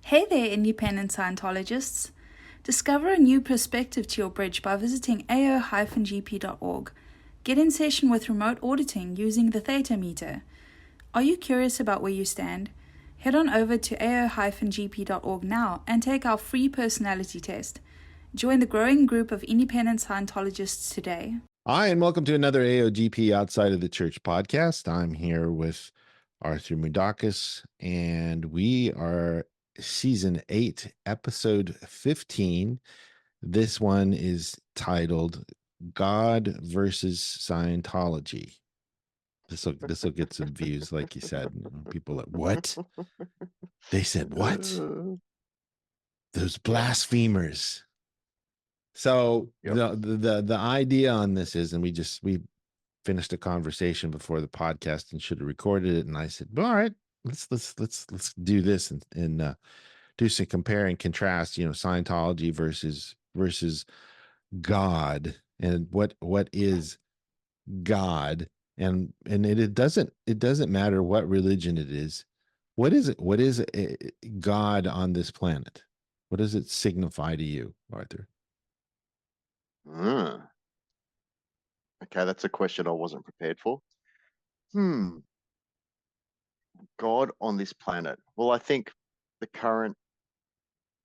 Hey there, independent Scientologists. Discover a new perspective to your bridge by visiting ao-gp.org. Get in session with remote auditing using the theta meter. Are you curious about where you stand? Head on over to ao-gp.org now and take our free personality test. Join the growing group of independent Scientologists today. Hi, and welcome to another AOGP Outside of the Church podcast. I'm here with Arthur Mudakis, and we are season 8, episode 15. This one is titled God versus Scientology. This will get some views, like you said. People are, what? They said, what? Those blasphemers. So the idea on this is, and we finished a conversation before the podcast and should have recorded it. And I said, well, all right, let's do this and do some compare and contrast, Scientology versus God, and what is God. And it doesn't matter what religion it is. What is it? What is God on this planet? What does it signify to you, Arthur? Okay, that's a question I wasn't prepared for. God on this planet. Well, I think the current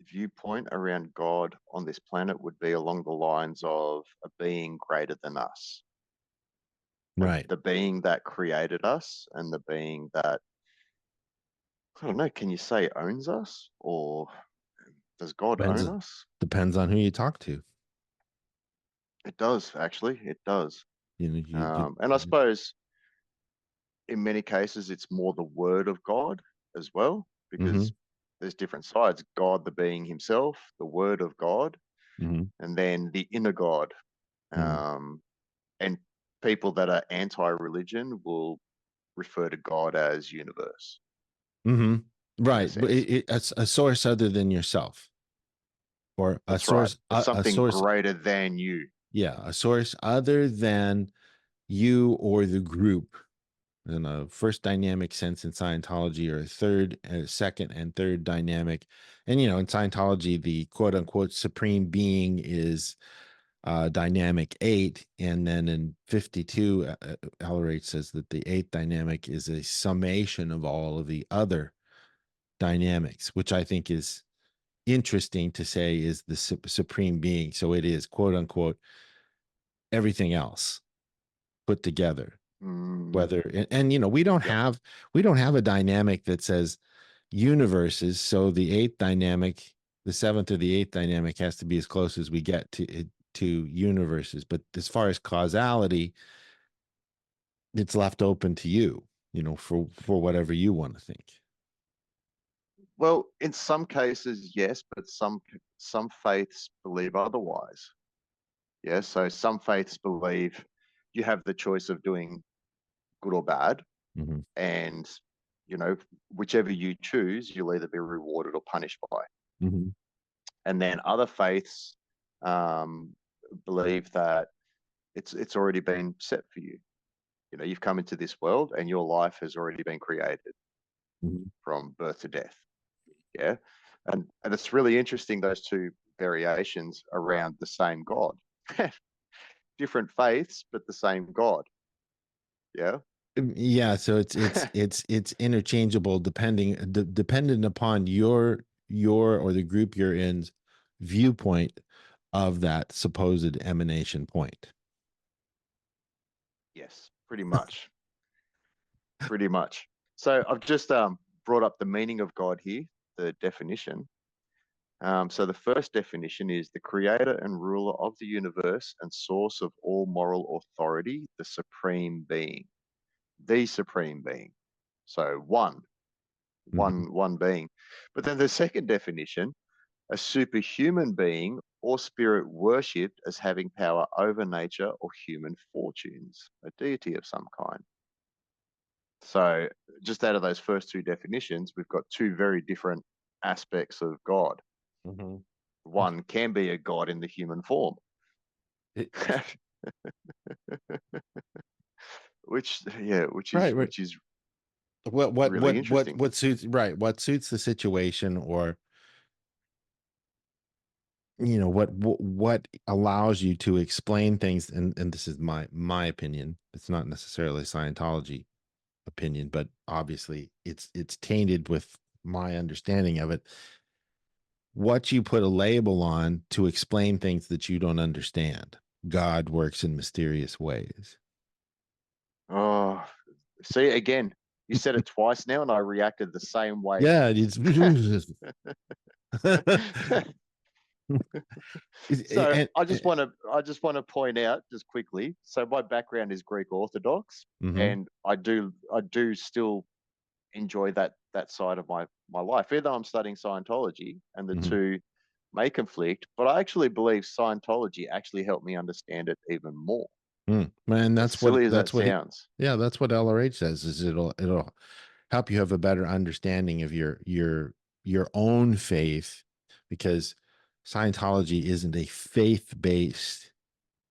viewpoint around God on this planet would be along the lines of a being greater than us. Right. The being that created us and the being that, I don't know, can you say owns us? Or does God own us? Depends on who you talk to. It does, actually. It does. And I suppose in many cases, it's more the word of God as well, because there's different sides. God, the being himself, the word of God, and then the inner God. And people that are anti-religion will refer to God as universe. Right. It's a source other than yourself. Or That's a source, right. Something greater than you. Yeah, a source other than you or the group. In a first dynamic sense in Scientology, or second and third dynamic. And, in Scientology, the quote unquote supreme being is dynamic 8. And then in 52, Ellerate says that the 8th dynamic is a summation of all of the other dynamics, which I think is interesting to say is the supreme being. So it is quote unquote everything else put together. Whether and we don't have a dynamic that says universes, so the 8th dynamic, the 7th or the 8th dynamic has to be as close as we get to universes. But as far as causality, it's left open to you, for whatever you want to think. Well, in some cases, yes, but some faiths believe otherwise. Yeah, so some faiths believe you have the choice of doing good or bad, and whichever you choose, you'll either be rewarded or punished by. And then other faiths believe that it's already been set for you. You've come into this world and your life has already been created from birth to death. Yeah. And it's really interesting, those two variations around the same God. Different faiths, but the same God. Yeah. Yeah. So it's interchangeable dependent upon your or the group you're in's viewpoint of that supposed emanation point. Yes, pretty much. Pretty much. So I've just brought up the meaning of God here, the definition. So the first definition is the creator and ruler of the universe and source of all moral authority, the supreme being. The supreme being. So one being. But then the second definition, a superhuman being or spirit worshipped as having power over nature or human fortunes, a deity of some kind. So just out of those first two definitions, we've got two very different aspects of God. One can be a God in the human form. Which is what really interesting. what suits the situation, or what allows you to explain things, and this is my opinion. It's not necessarily Scientology opinion, but obviously it's tainted with my understanding of it. What you put a label on to explain things that you don't understand. God works in mysterious ways. Oh, see, again, you said it twice now, and I reacted the same way. Yeah, it's So and, I just want to point out just quickly. So my background is Greek Orthodox, mhm, and I do still enjoy that side of my life, even though I'm studying Scientology, and the mhm. two may conflict. But I actually believe Scientology actually helped me understand it even more. Man, As silly as that sounds. yeah, that's what LRH says, is it'll help you have a better understanding of your own faith, because Scientology isn't a faith-based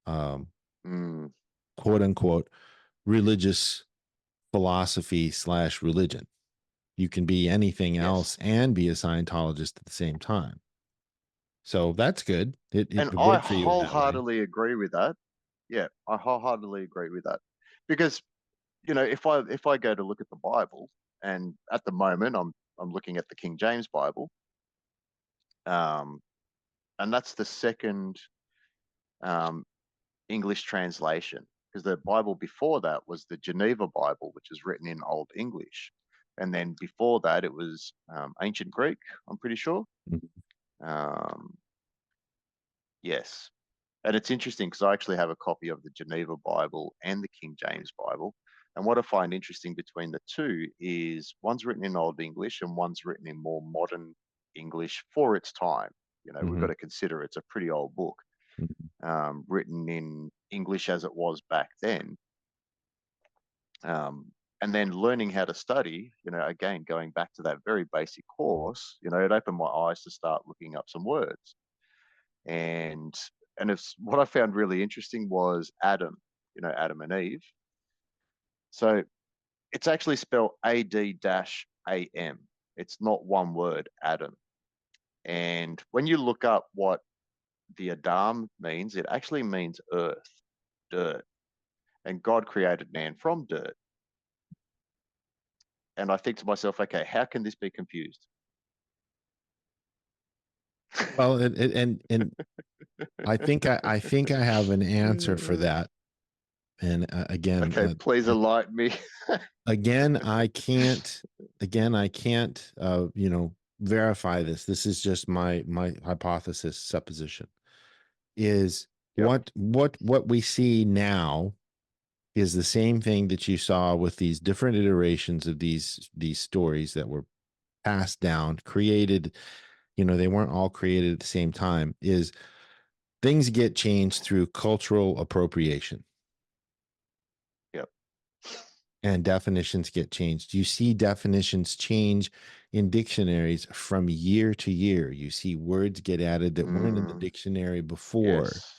um Mm, quote unquote religious philosophy slash religion. You can be anything yes. else and be a Scientologist at the same time. So that's good. And It I worked for you in that way. wholeheartedly agree with that. Yeah, I wholeheartedly agree with that. Because, if I go to look at the Bible, and at the moment I'm looking at the King James Bible, um, and that's the second um, English translation, because the Bible before that was the Geneva Bible, which is written in Old English, and then before that it was ancient Greek. I'm pretty sure. Mhm. Um, yes, and it's interesting because I actually have a copy of the Geneva Bible and the King James Bible. And what I find interesting between the two is one's written in Old English and one's written in more modern English for its time. We've got Mhm. to consider it's a pretty old book, Mhm. written in English as it was back then. Um, and then learning how to study, again, going back to that very basic course, it opened my eyes to start looking up some words. And it's what I found really interesting was Adam, Adam and Eve. So it's actually spelled AD-AM. It's not one word, Adam. And when you look up what the Adam means, it actually means earth, dirt. And God created man from dirt. And I think to myself, okay, how can this be confused? Well, and I think I have an answer for that. And Okay, please enlighten me. again, I can't verify this. This is just my hypothesis, supposition. Is Yep. what we see now is the same thing that you saw with these different iterations of these stories that were passed down, created. They weren't all created at the same time. Is things get changed through cultural appropriation, Yep. and definitions get changed. You see definitions change in dictionaries from year to year. You see words get added that weren't in the Mm, dictionary before. yes.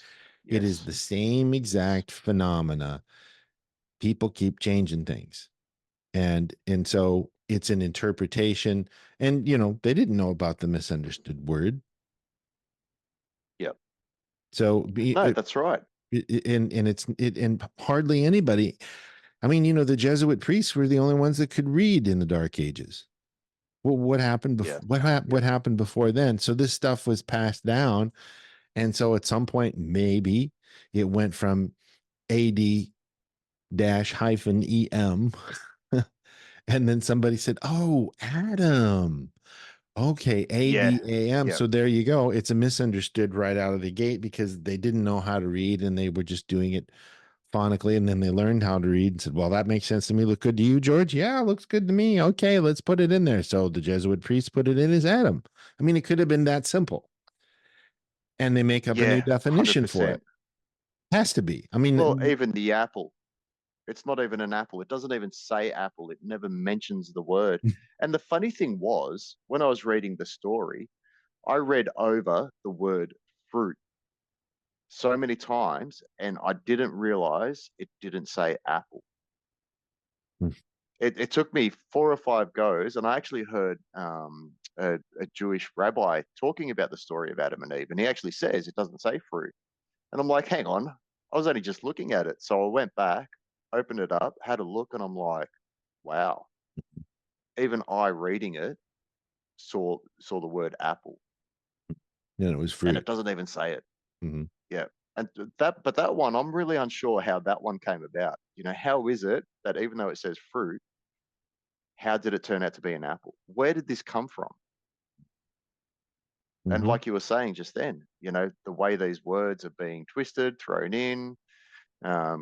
It is Yes. the same exact phenomena. People keep changing things. And so it's an interpretation. And they didn't know about the misunderstood word. Yep. So No, that's right. and hardly anybody. I mean, the Jesuit priests were the only ones that could read in the Dark Ages. Well, what happened Yeah. what Yep. happened before then? So this stuff was passed down, and so at some point maybe it went from AD dash hyphen EM, and then somebody said, "Oh, Adam." Okay, Yeah. ADAM. Yep. So there you go. It's a misunderstood right out of the gate because they didn't know how to read and they were just doing it phonically, and then they learned how to read and said, "Well, that makes sense to me. Look good to you, George? Yeah, looks good to me. Okay, let's put it in there." So the Jesuit priests put it in as Adam. I mean, it could have been that simple. And they make up a new Yeah. definition for it. 100%. Has to be. I Well, mean, even the apple. It's not even an apple. It doesn't even say apple. It never mentions the word. And the funny thing was, when I was reading the story, I read over the word fruit so many times, and I didn't realize it didn't say apple. It took me 4 or 5 goes, and I actually heard a Jewish rabbi talking about the story of Adam and Eve, and he actually says it doesn't say fruit. And I'm like, hang on, I was only just looking at it. So I went back, opened it up, had a look, and I'm like, wow. Even I reading it saw the word apple, And it was and fruit. it doesn't even say it. Mm-hmm. Yeah. And that one, I'm really unsure how that one came about. How is it that even though it says fruit, how did it turn out to be an apple? Where did this come from? And Mm-hmm. like you were saying just then, the way these words are being twisted, thrown in,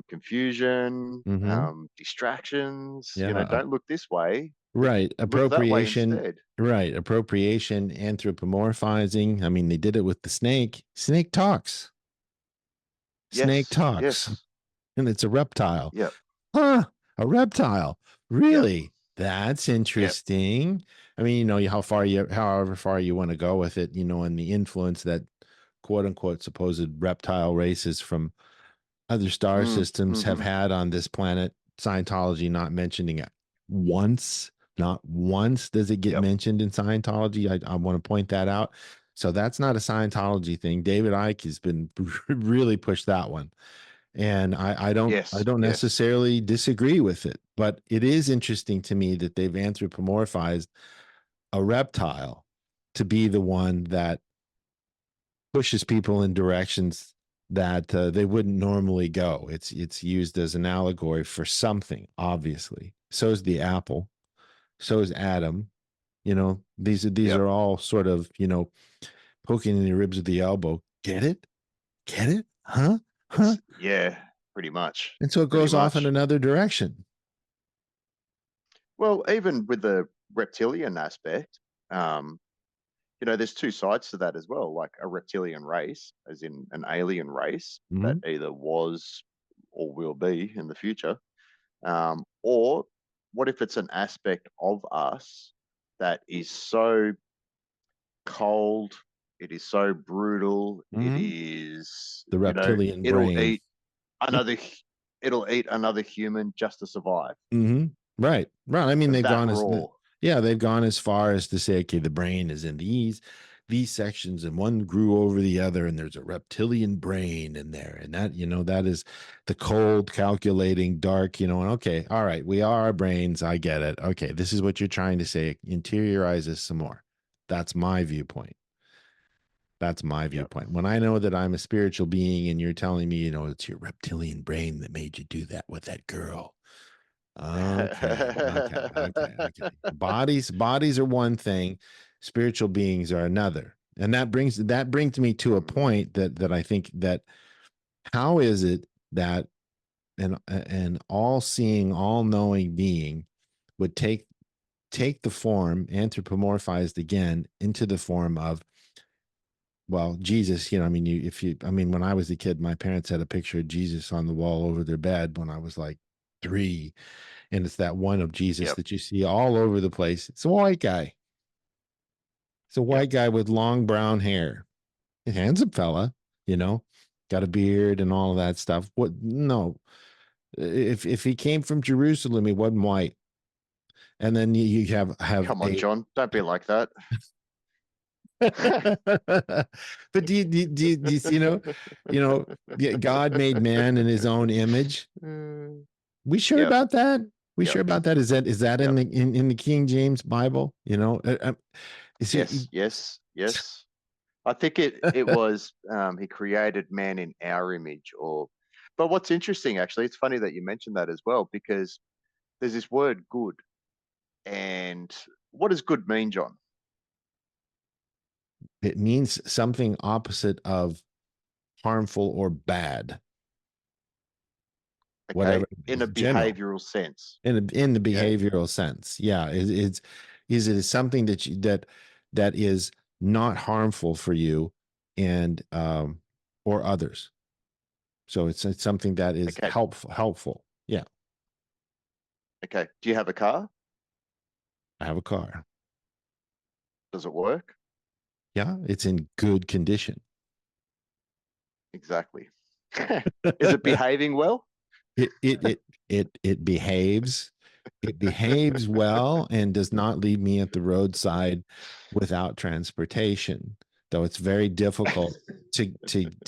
confusion, Mm-hmm. distractions, Yeah. don't look this way, Right. look that way Appropriation. instead. Right. Appropriation, anthropomorphizing. I mean, they did it with the snake. Snake talks. Snake Yes, talks. yes, And it's a reptile. yep, Huh. A reptile. yep, Really? That's yep, interesting. I mean, however far you want to go with it, and the influence that quote unquote supposed reptile races from other star systems have mm-hmm, had on this planet. Scientology not mentioning it once. Not once does it get yep. mentioned in Scientology. I want to point that out. So that's not a Scientology thing. David Icke has been really pushed that one. And I Yes, don't yes. necessarily disagree with it, but it is interesting to me that they've anthropomorphized a reptile to be the one that pushes people in directions that they wouldn't normally go. It's used as an allegory for something, obviously. So is the apple. So is Adam. These Yep. are all sort of poking in the ribs of the elbow. Get it? Get it? Huh? Huh? Yeah, pretty much. And so it Pretty goes off in much. another direction. Well, even with the reptilian aspect, um, there's two sides to that as well, like a reptilian race, as in an alien race that Mm-hmm. either was or will be in the future. Or what if it's an aspect of us that is so cold, it is so brutal, it Mm-hmm. is, The reptilian it'll brain. eat another it'll eat another human just to survive. Mm-hmm. Right. Right. I mean, That raw. they've gone as far as to say, okay, the brain is in these sections, and one grew over the other, and there's a reptilian brain in there, and that is the cold, calculating, dark, and okay, all right, we are our brains. I get it. Okay, this is what you're trying to say. Interiorize us some more. That's my viewpoint. That's my Yep. viewpoint. When I know that I'm a spiritual being, and you're telling me, it's your reptilian brain that made you do that with that girl. Okay. Bodies are one thing, spiritual beings are another. And that brings me to a point that I think that how is it that an all-seeing, all-knowing being would take the form anthropomorphized again into the form of, well, Jesus, I mean, when I was a kid, my parents had a picture of Jesus on the wall over their bed when I was like 3. And it's that one of Jesus Yep. that you see all over the place. It's a white guy. It's a Yep. white guy with long brown hair. A handsome fella, got a beard and all of that stuff. What? No, if he came from Jerusalem, he wasn't white. And then you have Come on, a. John. Don't be like that. But do you God made man in His own image. We sure Yep. about that? We Yep. sure about that? Is that in Yep. the King James Bible? Yes. Yes. Yes. I think it was he created man in our image, but what's interesting actually, it's funny that you mentioned that as well, because there's this word good. And what does good mean, John? It means something opposite of harmful or bad, Okay. whatever, In a general, behavioral sense. in the Yeah. behavioral sense. Yeah, is it something that is not harmful for you and or others. So it's something that is Okay. helpful. Yeah, Okay. Do you have a car? I have a car. Does it work? Yeah, it's in good condition. Exactly. Is it behaving well? it it it it behaves. It behaves well and does not leave me at the roadside without transportation, though it's very difficult to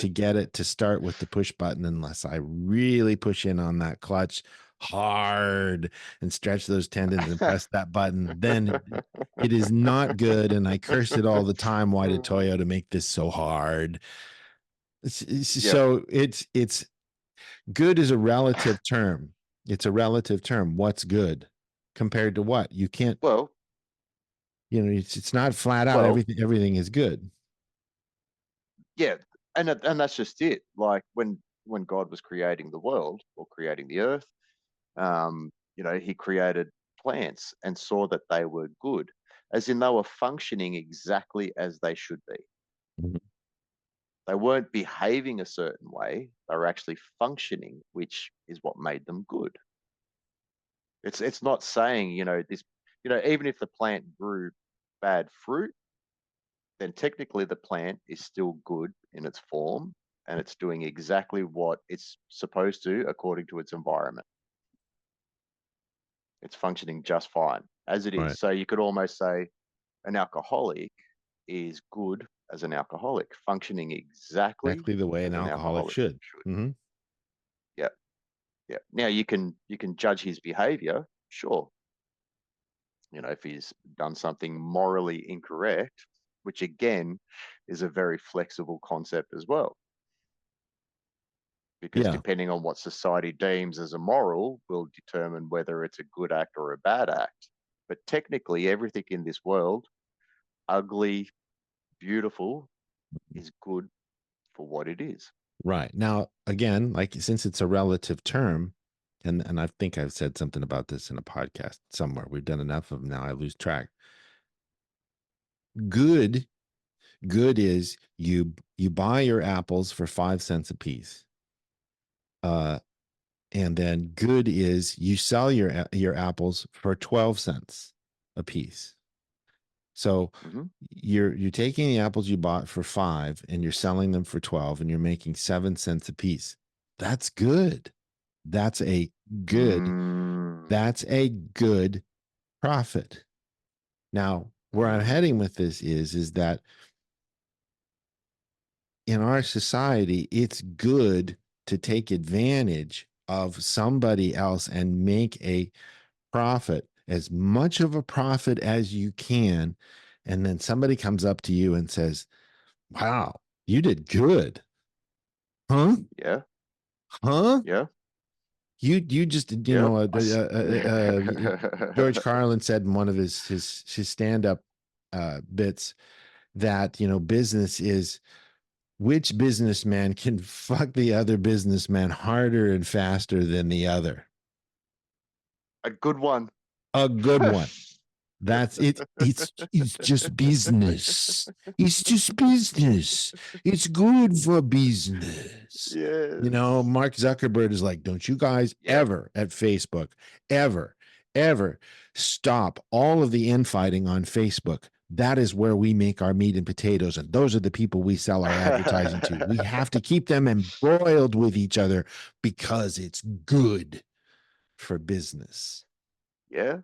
get it to start with the push button unless I really push in on that clutch hard and stretch those tendons and press that button. Then it is not good, and I curse it all the time. Why did Toyota make this so hard? Yep. So it's good is a relative term. It's a relative term. What's good compared to what? You can't, Well, it's not flat out well, everything is good. yeah, and that's just it. Like when God was creating the world or creating the earth, he created plants and saw that they were good, as in they were functioning exactly as they should be. Mhm. They weren't behaving a certain way; they were actually functioning, which is what made them good. It's not saying this, even if the plant grew bad fruit, then technically the plant is still good in its form and it's doing exactly what it's supposed to according to its environment. It's functioning just fine as it is. Right. So you could almost say an alcoholic is good as an alcoholic, functioning exactly Exactly the way an as an alcoholic alcoholic should. should. Mm-hmm. Yeah. Yeah. Now you can judge his behavior, sure. If he's done something morally incorrect, which again is a very flexible concept as well. Because Yeah. depending on what society deems as immoral will determine whether it's a good act or a bad act. But technically, everything in this world, ugly, beautiful, is good for what it is. Right. Now, again, like since it's a relative term, and I think I've said something about this in a podcast somewhere. We've done enough of them now. I lose track. Good, good is you buy your apples for 5 cents a piece. And then good is you sell your apples for 12 cents a piece. So Mm-hmm. you're taking the apples you bought for 5 and you're selling them for 12 and you're making 7 cents a piece. That's good. That's a good, Mm, that's a good profit. Now, where I'm mm, heading with this is that in our society, it's good to take advantage of somebody else and make a profit, as much of a profit as you can. And then somebody comes up to you and says, wow, you did good. Huh? yeah, Huh? yeah, You just, yeah. George Carlin said in one of his stand-up bits that, business is which businessman can fuck the other businessman harder and faster than the other. A good one. A good one. That's it. It's just business. It's just business. It's good for business. Yes. Mark Zuckerberg is like, don't you guys Yep. ever at Facebook, ever stop all of the infighting on Facebook. That is where we make our meat and potatoes. And those are the people we sell our advertising to. We have to keep them embroiled with each other because it's good for business. Yeah.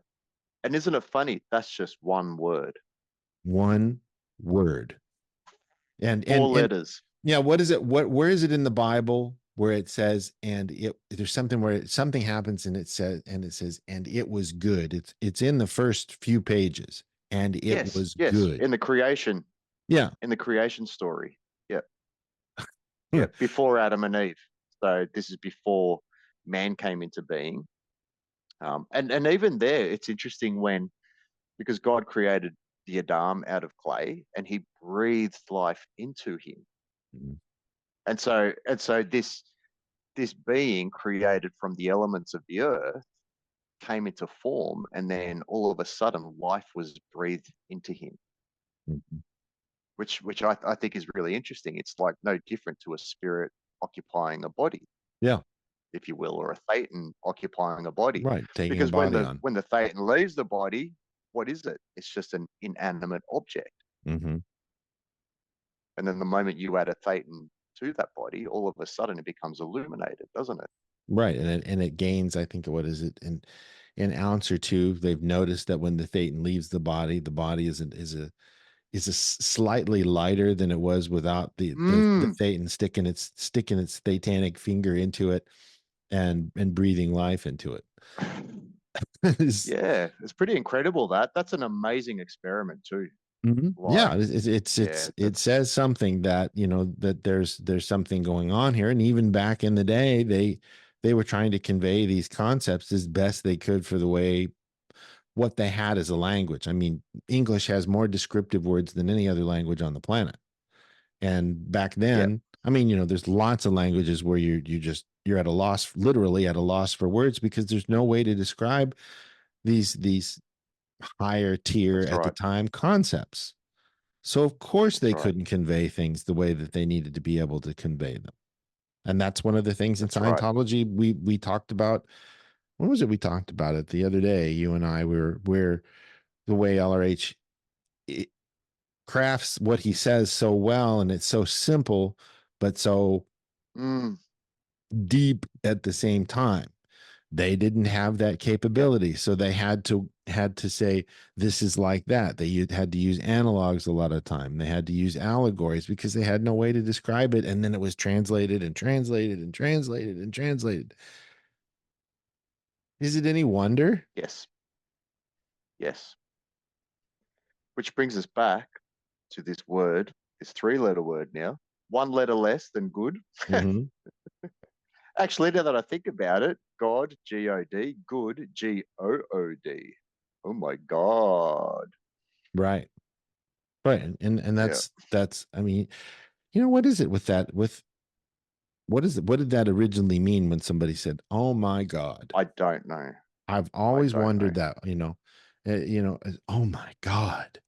And isn't it funny? That's just one word. One word. And Four letters. yeah, what is it? Where is it in the Bible where it says, and there's something where something happens and it says, and it was good. It's in the first few pages, and it Yes, was yes. good. In Yeah. the creation story. Yep. Yeah. Yep. Before Adam and Eve. So this is before man came into being. And even there, it's interesting because God created the Adam out of clay and he breathed life into him. Mhm. And so this being created from the elements of the earth came into form, and then all of a sudden life was breathed into him, Mhm. which I think is really interesting. It's like no different to a spirit occupying a body, Yeah. if you will, or a thetan occupying a body. Right. Taking a Because when body the on. when the thetan leaves the body, what is it? It's just an inanimate object. Mm-hmm. And then the moment you add a thetan to that body, all of a sudden it becomes illuminated, doesn't it? Right. And it gains, I think, what is it? And an ounce or two. They've noticed that when the thetan leaves the body is slightly lighter than it was without the thetan sticking its thetanic finger into it and breathing life into it. Yeah, it's pretty incredible. That's an amazing experiment too. Yeah, Like, it says something that, you know, that there's something going on here. And even back in the day, they were trying to convey these concepts as best they could for the way what they had as a language. I mean, English has more descriptive words than any other language on the planet. And back then, I mean, you know, there's lots of languages where you're at a loss, literally at a loss for words, because there's no way to describe these higher tier that's at the right. time concepts. So of course they That's right. couldn't convey things the way that they needed to be able to convey them. And that's one of the things in That's right. Scientology we talked about. When was it we talked about it? The other day, you and I were where the way LRH crafts what he says so well, and it's so simple but so deep at the same time. They didn't have that capability, so they had to say this is like that. They had to use analogs a lot of time. They had to use allegories because they had no way to describe it, and then it was translated and translated and translated and translated. Is it any wonder? Yes. Yes. Which brings us back to this word, this 3-letter word now. 1 letter less than good. Actually, now that I think about it, God, G-O-D, good, G-O-O-D. Oh my God. Right. And that's, I mean, you know, what is it with that? What did that originally mean when somebody said, "Oh my God"? I don't know. I've always wondered that, you know, oh my God,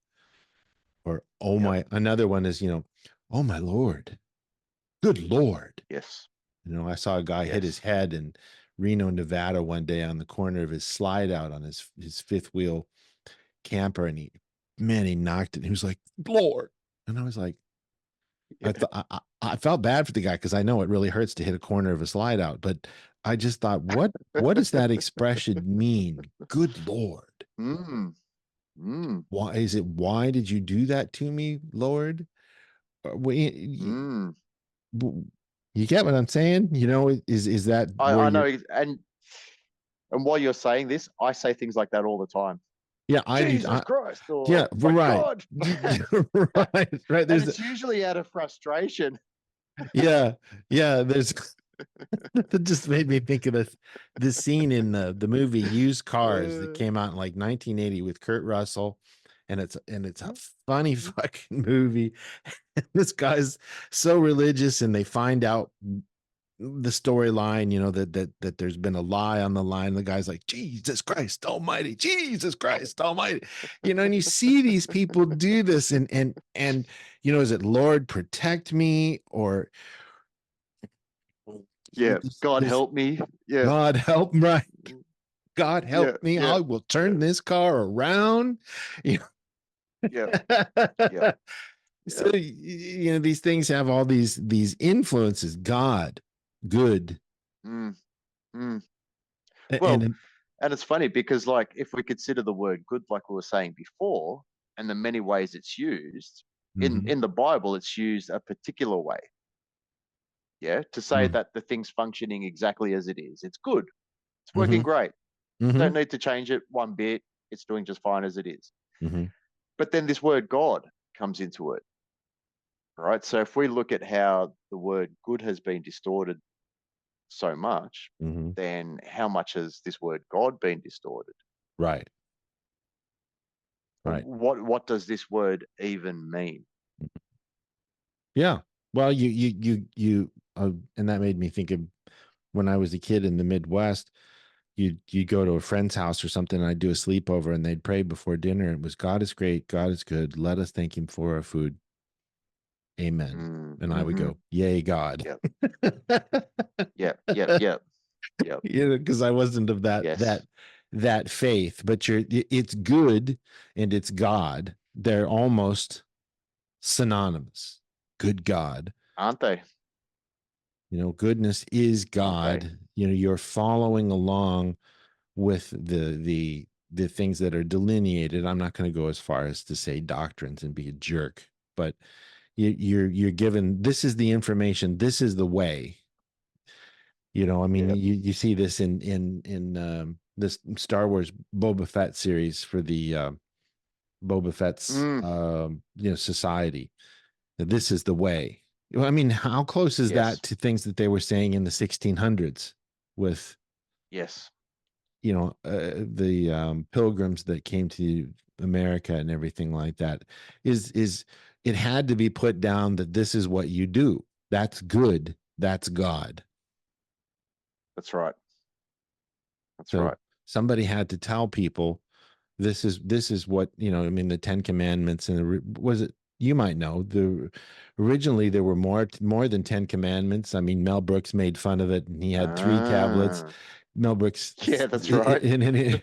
or oh my. Another one is, you know, oh my Lord, good Lord. Yes. You know, I saw a guy hit his head in Reno, Nevada one day on the corner of his slide out on his fifth wheel camper, and he knocked it. He was like, Lord, and I was like, I felt bad for the guy because I know it really hurts to hit a corner of a slide out, but I just thought, what does that expression mean? Good Lord. Why is it? Why did you do that to me, Lord? You get what I'm saying? You know, is that I know, and while you're saying this, I say things like that all the time. Yeah, Jesus Christ, or yeah, my right. God. right. And it's usually out of frustration. Yeah, there's that just made me think of this scene in the movie Used Cars that came out in like 1980 with Kurt Russell, and it's a funny fucking movie. This guy's so religious, and they find out the storyline, you know, that there's been a lie on the line. The guy's like, Jesus Christ Almighty, Jesus Christ Almighty, you know, and you see these people do this, and you know, is it Lord protect me, or God help me. Yeah. God help, right? God help me. I will turn this car around. You know? So, you know, these things have all these influences. God, good. Well, and it's funny because, like, if we consider the word good, like we were saying before, and the many ways it's used in the Bible, it's used a particular way. Yeah, to say that the thing's functioning exactly as it is. It's good. It's working great. Don't need to change it one bit. It's doing just fine as it is. But then this word God comes into it, right? So if we look at how the word good has been distorted so much, then how much has this word God been distorted? Right. What does this word even mean? Yeah. Well, you and that made me think of when I was a kid in the Midwest. You go to a friend's house or something, and I'd do a sleepover, and they'd pray before dinner. It was, God is great, God is good. Let us thank him for our food. Amen. And I would go, yay, God. Yep. You know, because I wasn't of that faith, but it's good and it's God. They're almost synonymous. Good God. Aren't they? You know, goodness is God. You know, you're following along with the things that are delineated. I'm not going to go as far as to say doctrines and be a jerk, but you're given, this is the information, this is the way. You know, I mean, Yep. you see this in this Star Wars Boba Fett series for the Boba Fett's society. This is the way. I mean, how close is Yes. that to things that they were saying in the 1600s with Yes. the pilgrims that came to America and everything like that? Is it had to be put down that this is what you do. That's good. That's God. That's right. That's So right. somebody had to tell people this is what, I mean, the 10 Commandments, and was it, you might know, originally there were more than 10 commandments. I mean, Mel Brooks made fun of it, and he had 3 tablets. Mel Brooks, Yeah, that's right. and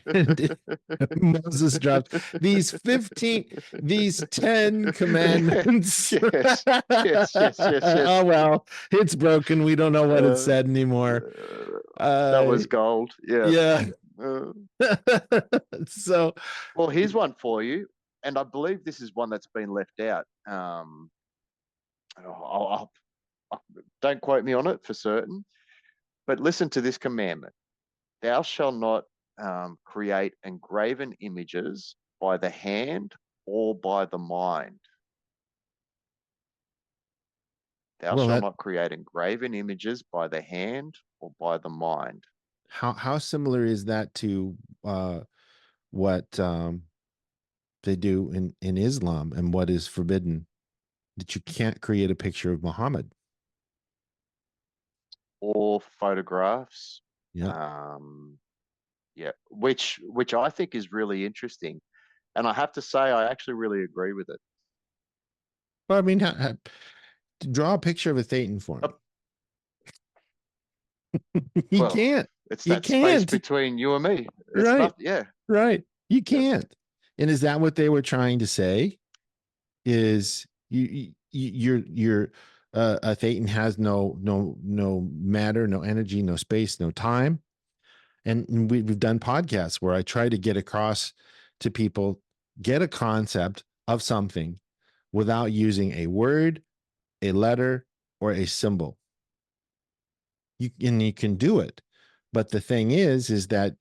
Moses dropped these 10 commandments. Yes. Yes. Oh, well, it's broken. We don't know what it said anymore. That was gold. Yeah. So, well, here's one for you, and I believe this is one that's been left out. Don't quote me on it for certain, but listen to this commandment: "Thou shalt not create engraven images by the hand or by the mind." Thou well, shalt not create engraven images by the hand or by the mind. how similar is that to what they do in Islam, and what is forbidden? That you can't create a picture of Muhammad. Or photographs. Yeah. Yeah, which I think is really interesting, and I have to say I actually really agree with it. Well, I mean, draw a picture of a Thetan for me. You Well, can't. it's You that space can't. between you and me. It's Right. not. Yeah. Right. You Yep. can't. And is that what they were trying to say? Is you're a Thetan has no matter, no energy, no space, no time. And we've done podcasts where I try to get across to people, get a concept of something without using a word, a letter, or a symbol. You can do it. But the thing is that,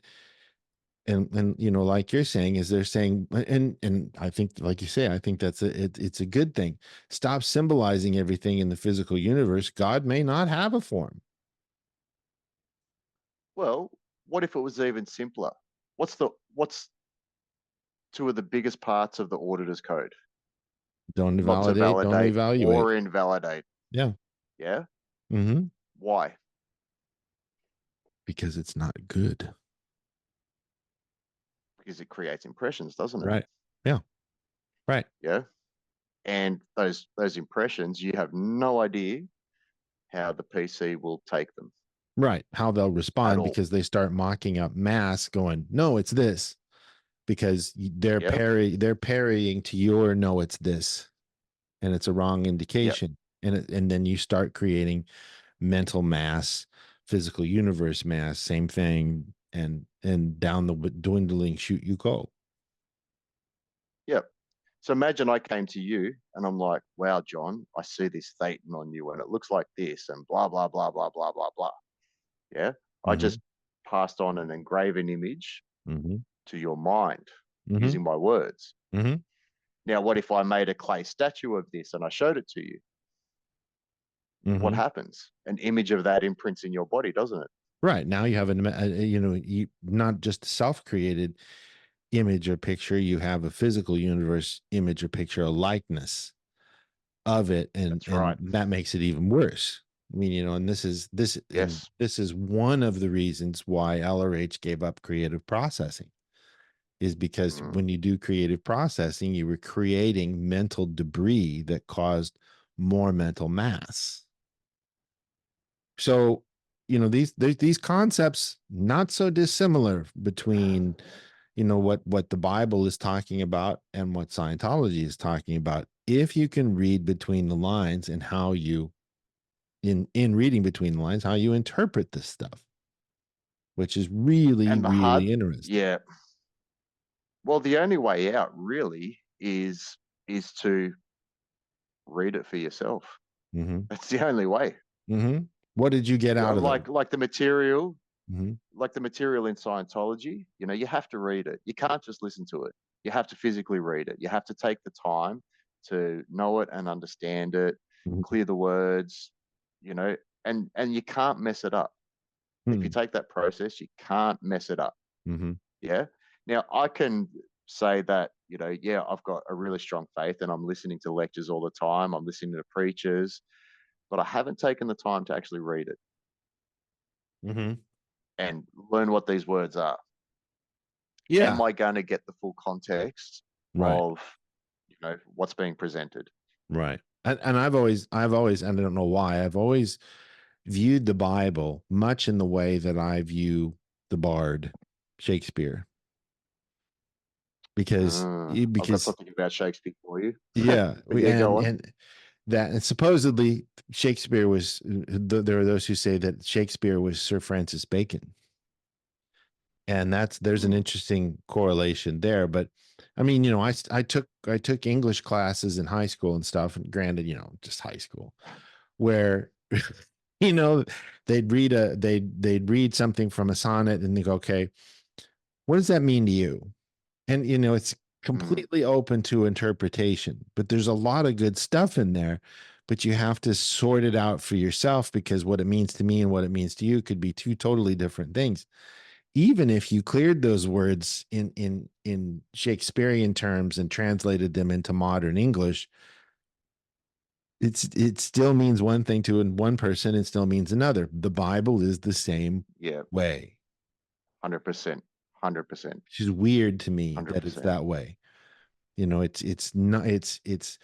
and like you're saying, is they're saying, and I think, like you say, I think it's a good thing. Stop symbolizing everything in the physical universe. God may not have a form. Well, what if it was even simpler? What's two of the biggest parts of the auditor's code? Don't Not to validate, don't validate evaluate. or invalidate. Yeah. Yeah. Mm-hmm. Why? Because it's not good. Because it creates impressions, doesn't it? Right. Yeah. Right. Yeah. And those impressions, you have no idea how the PC will take them. Right. How they'll respond, because they start mocking up mass, going, no, it's this, because they're parrying to your, no, it's this, and it's a wrong indication. Yep. And then you start creating mental mass, physical universe mass, same thing, and down the dwindling chute you go. Yep. So imagine I came to you and I'm like, wow, John, I see this Thetan on you and it looks like this and blah, blah, blah, blah, blah, blah, blah. Yeah. Mm-hmm. I just passed on an engraven image to your mind using my words. Mm-hmm. Now, what if I made a clay statue of this and I showed it to you? What happens? An image of that imprints in your body, doesn't it? Right. Now you have you not just a self-created image or picture, you have a physical universe image or picture, a likeness of it, and that makes it even worse. I mean, and this is one of the reasons why LRH gave up creative processing, is because when you do creative processing, you were creating mental debris that caused more mental mass. So, these concepts not so dissimilar between what the Bible is talking about and what Scientology is talking about, if you can read between the lines, and how you in reading between the lines, how you interpret this stuff. which is really, And the really interesting. yeah. Well, the only way out really is to read it for yourself. Mm-hmm. That's the only way. Mm-hmm. What did you get out of them? Like the material, Mm-hmm. like the material in Scientology, you have to read it. You can't just listen to it. You have to physically read it. You have to take the time to know it and understand it, Mm-hmm. clear the words, you know, and you can't mess it up. If you take that process, you can't mess it up. Mm-hmm. Yeah. Now I can say that, yeah, I've got a really strong faith and I'm listening to lectures all the time. I'm listening to preachers, but I haven't taken the time to actually read it Mm-hmm. and learn what these words are. Yeah. Am I going to get the full context Right. of, what's being presented? Right. And I've always, and I don't know why, I've always viewed the Bible much in the way that I view the Bard, Shakespeare, because I've got something about Shakespeare for you. yeah, But yeah, go on. and that, and supposedly Shakespeare was, there are those who say that Shakespeare was Sir Francis Bacon, and there's an Mm, interesting correlation there. But I mean, I took English classes in high school and stuff, and granted, just high school, where you know they'd read something from a sonnet and they go, okay, what does that mean to you? And it's mm, completely open to interpretation, but there's a lot of good stuff in there, but you have to sort it out for yourself, because what it means to me and what it means to you could be two totally different things. Even if you cleared those words in Shakespearean terms and translated them into modern English, it still means one thing to one person, it still means another. The Bible is the same yeah, way. 100%, 100%, Which is weird to me that it's 100%. that way. It's not, it's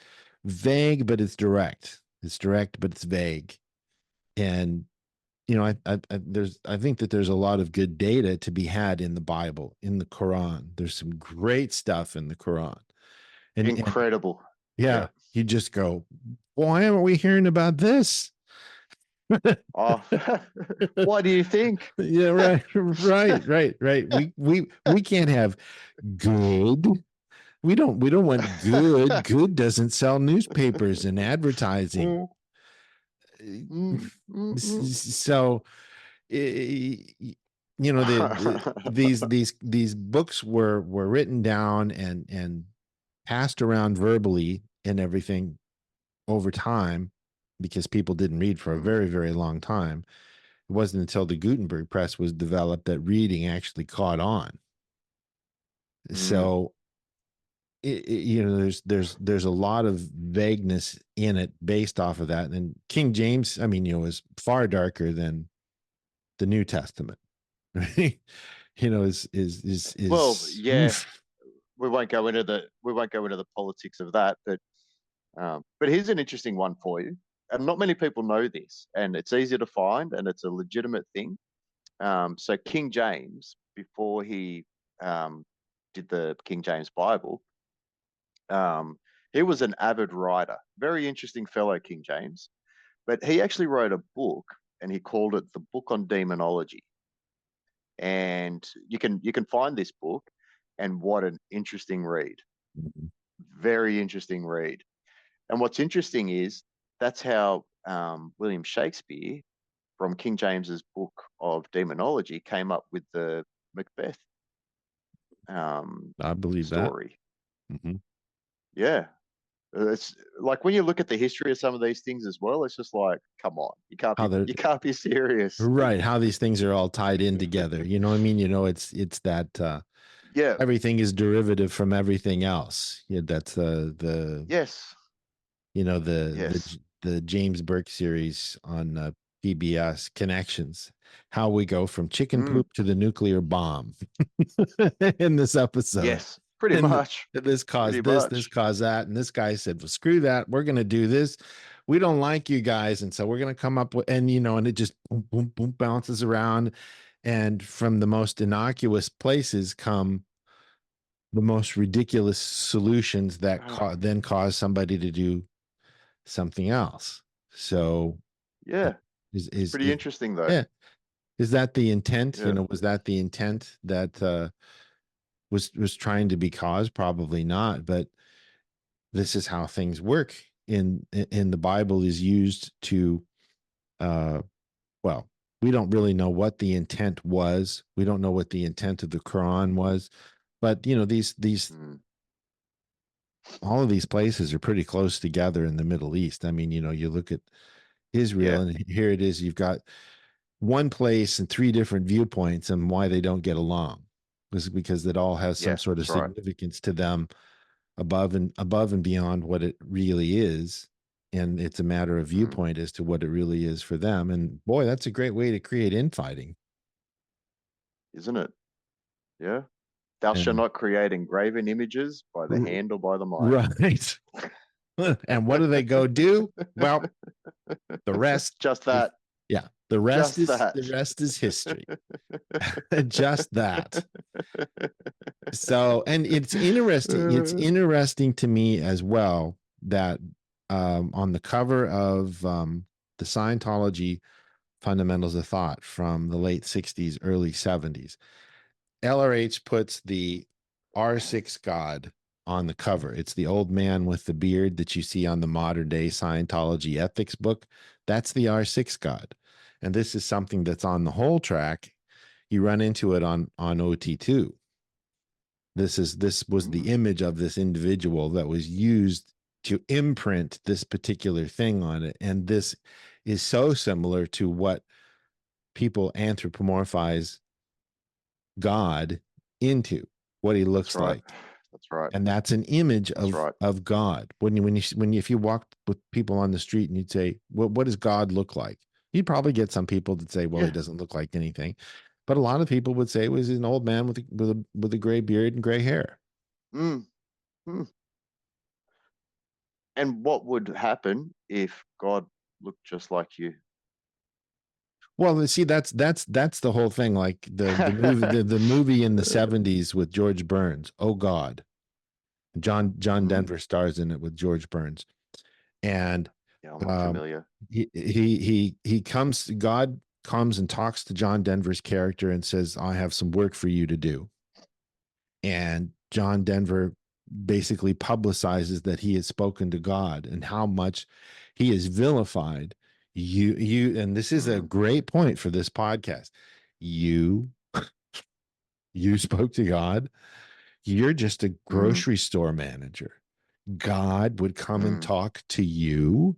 vague, but it's direct. It's direct, but it's vague. And I think that there's a lot of good data to be had in the Bible, in the Quran. There's some great stuff in the Quran. And Incredible. Yeah. yeah, you just go, why aren't we hearing about this? Oh, why do you think? Yeah, right, right. We can't have good. We don't want good. Good doesn't sell newspapers and advertising. Mm, mm, mm, mm. So, these books were written down and passed around verbally and everything over time, because people didn't read for a Mm, very, very long time. It wasn't until the Gutenberg press was developed that reading actually caught on. mm, So there's a lot of vagueness in it based off of that. And King James, I mean, is far darker than the New Testament, right? well, Is yeah, oof. we won't go into the politics of that, but here's an interesting one for you, and not many people know this, and it's easy to find, and it's a legitimate thing. So King James, before he um, did the King James Bible, um, he was an avid writer, very interesting fellow, King James, but he actually wrote a book, and he called it the Book on Demonology. And you can find this book, and what an interesting read, very interesting read. And what's interesting is that's how William Shakespeare, from King James's book of demonology, came up with the Macbeth um, I believe that. story. Mm-hmm. Yeah, it's like when you look at the history of some of these things as well, it's just like, come on, How they're you can't be serious. right, how these things are all tied in together. You know what I mean? It's that Yeah. everything is derivative from everything else. Yeah, that's the Yes. you know Yes. the James Burke series on PBS Connections, how we go from chicken Mm, poop to the nuclear bomb in this episode. yes. Pretty And much. this Pretty caused this much. caused that, and this guy said, well, screw that, we're going to do this. We don't like you guys, and so we're going to come up with, and it just boom boom boom bounces around, and from the most innocuous places come the most ridiculous solutions that then cause somebody to do something else. So Yeah. is It's is pretty is interesting though. yeah, Is that the intent? Yeah. Was that the intent that was trying to be caused? Probably not, but this is how things work in the Bible is used to uh well, we don't really know what the intent was. We don't know what the intent of the Quran was, but these Mm. all of these places are pretty close together in the Middle East. I mean, you look at Israel, Yeah. and here it is. You've got one place and three different viewpoints, and why they don't get along is because it all has some Yeah. sort of That's right. significance to them above and beyond what it really is. And it's a matter of Mm. viewpoint as to what it really is for them. And boy, that's a great way to create infighting. Isn't it? Yeah. Thou shalt And not create engraven images by the hand or by the mind. right. And what do they go do? Well, the rest Just is, that. yeah, the rest Just is that. the rest is history. Just that. So, and it's interesting. It's interesting to me as well that on the cover of the Scientology Fundamentals of Thought from the late 60s, early 70s, LRH puts the R6 God on the cover. It's the old man with the beard that you see on the modern day Scientology ethics book. That's the R6 God. And this is something that's on the whole track. You run into it on OT2. This was the image of this individual that was used to imprint this particular thing on it. And this is so similar to what people anthropomorphize God into, what he looks That's right. like. That's right. And that's an image That's of right. of God. If you walked with people on the street and you'd say, what does God look like? You'd probably get some people that say, well, he Yeah. doesn't look like anything. But a lot of people would say it was an old man with a gray beard and gray hair. Mm. Mm. And what would happen if God looked just like you? Well, see, that's the whole thing. Like the movie in the 70s with George Burns. Oh God, John Mm. Denver stars in it with George Burns, and Yeah, I'm not um, familiar. God comes and talks to John Denver's character and says, "I have some work for you to do," and John Denver basically publicizes that he has spoken to God and how much he is vilified. And this is a Mm. great point for this podcast. You you spoke to God. You're just a Mm. grocery store manager. God would come and Mm. talk to you,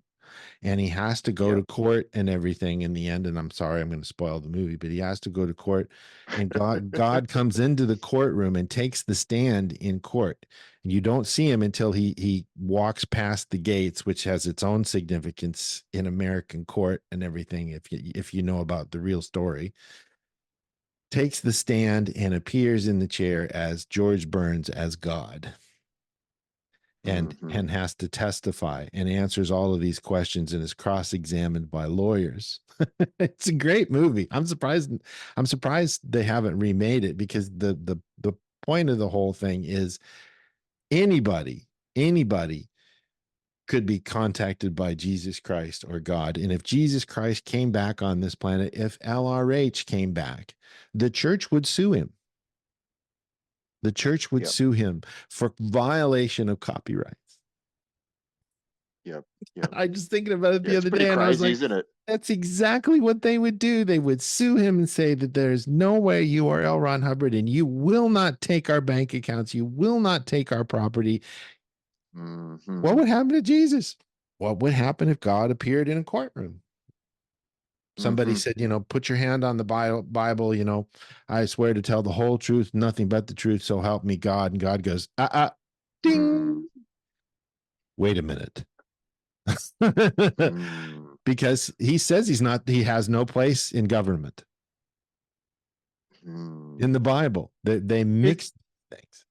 and he has to go to Yep. court and everything in the end. And I'm sorry, I'm going to spoil the movie, but he has to go to court, and God comes into the courtroom and takes the stand in court. And you don't see him until he walks past the gates, which has its own significance in American court and everything. If you know about the real story, takes the stand and appears in the chair as George Burns as God. Mm-hmm. And has to testify and answers all of these questions and is cross-examined by lawyers. It's a great movie. I'm surprised they haven't remade it, because the point of the whole thing is anybody could be contacted by Jesus Christ or God. And if Jesus Christ came back on this planet, if LRH came back, the church would sue him. The church would Yep. sue him for violation of copyrights. Yep. Yep. I'm just thinking about it the Yeah, it's other pretty day, and I was crazy, like, isn't it? that's exactly what they would do. They would sue him and say that there's no way you are L. Ron Hubbard, and you will not take our bank accounts. You will not take our property. Mm-hmm. What would happen to Jesus? What would happen if God appeared in a courtroom? Somebody Mm-hmm. said, put your hand on the Bible, I swear to tell the whole truth, nothing but the truth, so help me God. And God goes, ding. Mm. Wait a minute. Mm. Because he says he has no place in government Mm. in the Bible. They mix things.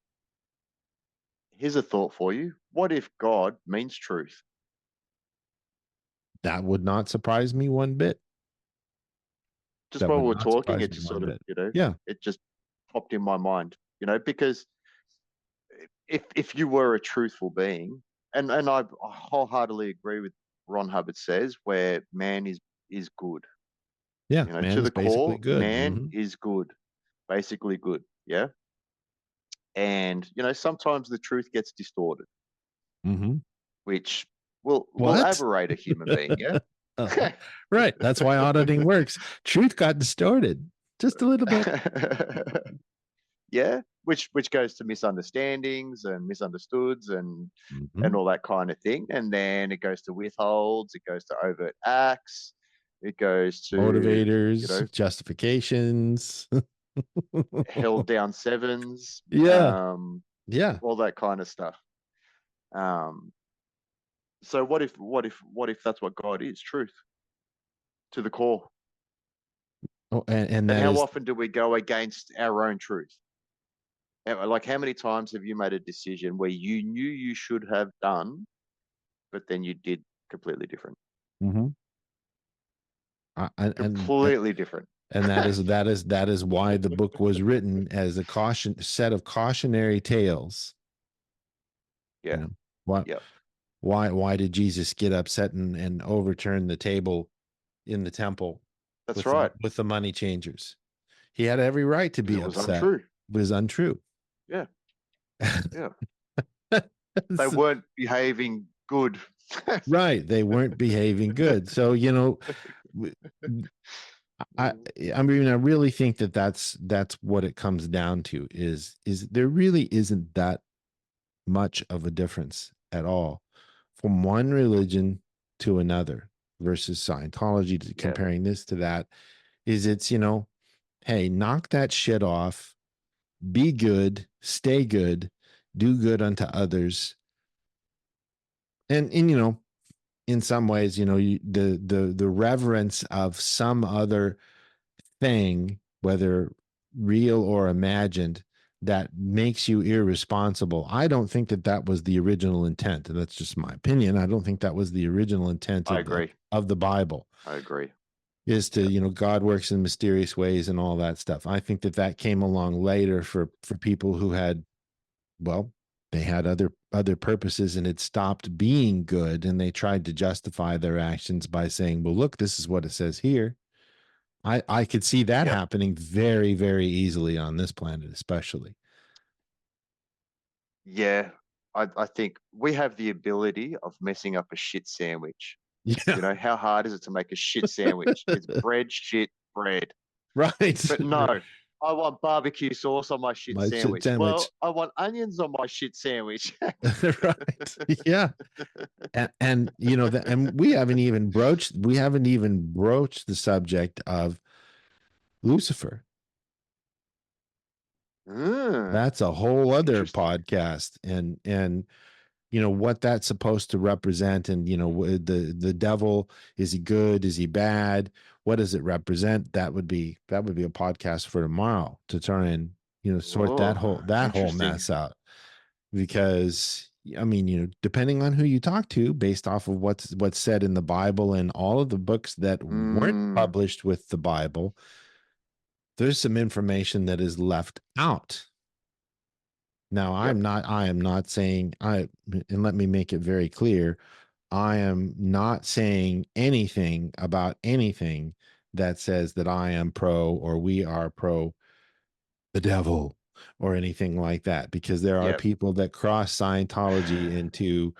Here's a thought for you. What if God means truth? That would not surprise me one bit. Just That while would we're not talking, surprise it me just one sort of, bit. Yeah. it just popped in my mind, because if you were a truthful being, and I wholeheartedly agree with Ron Hubbard says, where man is good, Yeah, You know, man to is the basically core, good. man is good, basically good. Yeah. And, you know, sometimes the truth gets distorted, Mm-hmm. which will What? aberrate a human being. Yeah. Right. That's why auditing works. Truth got distorted just a little bit. Yeah. Which goes to misunderstandings and misunderstoods and Mhm. all that kind of thing. And then it goes to withholds, it goes to overt acts, it goes to, you know, Motivators, justifications. held down sevens, Yeah. Yeah. all that kind of stuff. Um, so what if that's what God is, truth to the core? Oh, and And that how is, often do we go against our own truth? Like how many times have you made a decision where you knew you should have done, but then you did completely different, mhm. And completely different? that is why the book was written as a set of cautionary tales. You Yeah, know, what yeah, why did Jesus get upset and overturn the table in the temple that's right. with the money changers? He had every right to Because be it was upset. untrue. It was untrue. Yeah, yeah. They weren't behaving good. Right. They weren't behaving good. So, you know, I I mean, I really think that that's what it comes down to is there really isn't that much of a difference at all from one religion to another versus Scientology, Yeah, comparing this to that. Is it's, you know, hey, knock that shit off, be good, stay good, do good unto others. And you know, in some ways, you know, the reverence of some other thing, whether real or imagined, that makes you irresponsible. I don't think that that was the original intent, and that's just my opinion. I don't think that was the original intent I agree. of the Bible. I agree. Is to, Yeah, you know, God works in mysterious ways and all that stuff. I think that that came along later for people who had, well, they had other purposes and it stopped being good, and they tried to justify their actions by saying, well, look, this is what it says here. I could see that yeah, happening very, very easily on this planet, especially. yeah. I think we have the ability of messing up a shit sandwich. Yeah. You know, how hard is it to make a shit sandwich? It's bread, shit, bread. Right. But no, I want barbecue sauce on my shit My shit sandwich. Well, sandwich. I want onions on my shit sandwich. Right. Yeah. And you know that, and we haven't even broached the subject of Lucifer. Mm, That's a whole other interesting. podcast. And you know what that's supposed to represent, and you know, the devil, is he good, is he bad, what does it represent? That would be a podcast for tomorrow to try and, you know, sort Oh, that whole interesting. mess out. Because I mean, you know, depending on who you talk to, based off of what's said in the Bible and all of the books that weren't Mm, published with the Bible, there's some information that is left out. Now, yep, I am not saying, and let me make it very clear, I am not saying anything about anything that says that I am pro or we are pro the devil or anything like that, because there are yep, people that cross Scientology into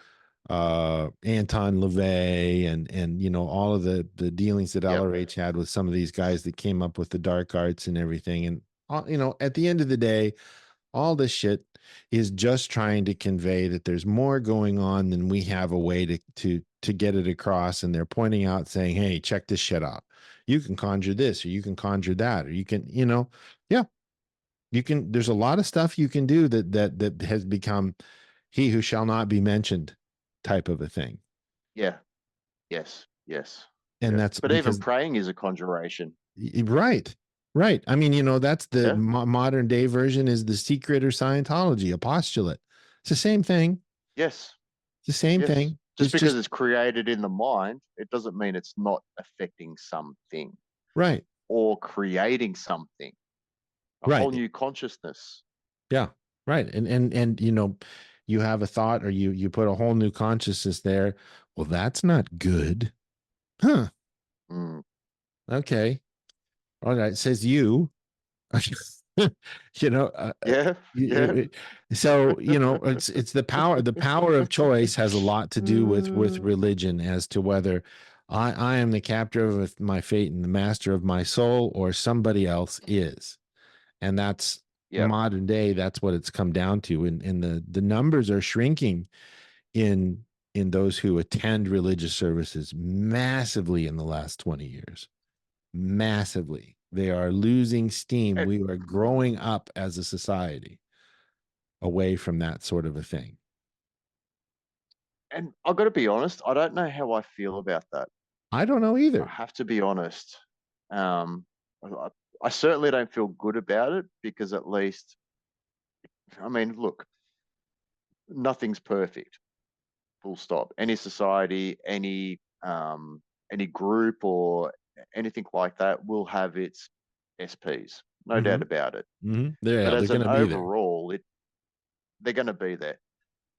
Anton LaVey and you know, all of the dealings that yep, LRH had with some of these guys that came up with the dark arts and everything. And you know, at the end of the day, all this shit is just trying to convey that there's more going on than we have a way to get it across. And they're pointing out, saying, hey, check this shit out. You can conjure this, or you can conjure that, or you can, you know, yeah, you can. There's a lot of stuff you can do that has become he who shall not be mentioned type of a thing. yeah, yes, yes, And yeah. that's But even because, praying is a conjuration. right, right. I mean, you know, that's the Yeah, modern day version, is the secret or Scientology, a postulate. It's the same thing. yes, It's the same yes. thing. Just It's because just it's created in the mind, it doesn't mean it's not affecting something right, or creating something, a whole right. new consciousness. Yeah, right. And you know, you have a thought, or you put a whole new consciousness there. Well, that's not good. Huh. Mm, Okay. All right, it says you. You know, Yeah, yeah. so it's the power of choice has a lot to do with religion as to whether I am the captor of my fate and the master of my soul, or somebody else is. And that's Yep. modern day. That's what it's come down to. And the numbers are shrinking in those who attend religious services massively in the last 20 years. Massively. They are losing steam. And, We are growing up as a society away from that sort of a thing. and I've got to be honest, I don't know how I feel about that. I don't know I either. have to be honest. Um, I certainly don't feel good about it because at least, I mean, look, nothing's perfect. Full stop. Any society, any group or anything like that will have its SPs, no doubt Mm-hmm. about it. Mm-hmm. But They're as going an to be there. overall, they're going to be there.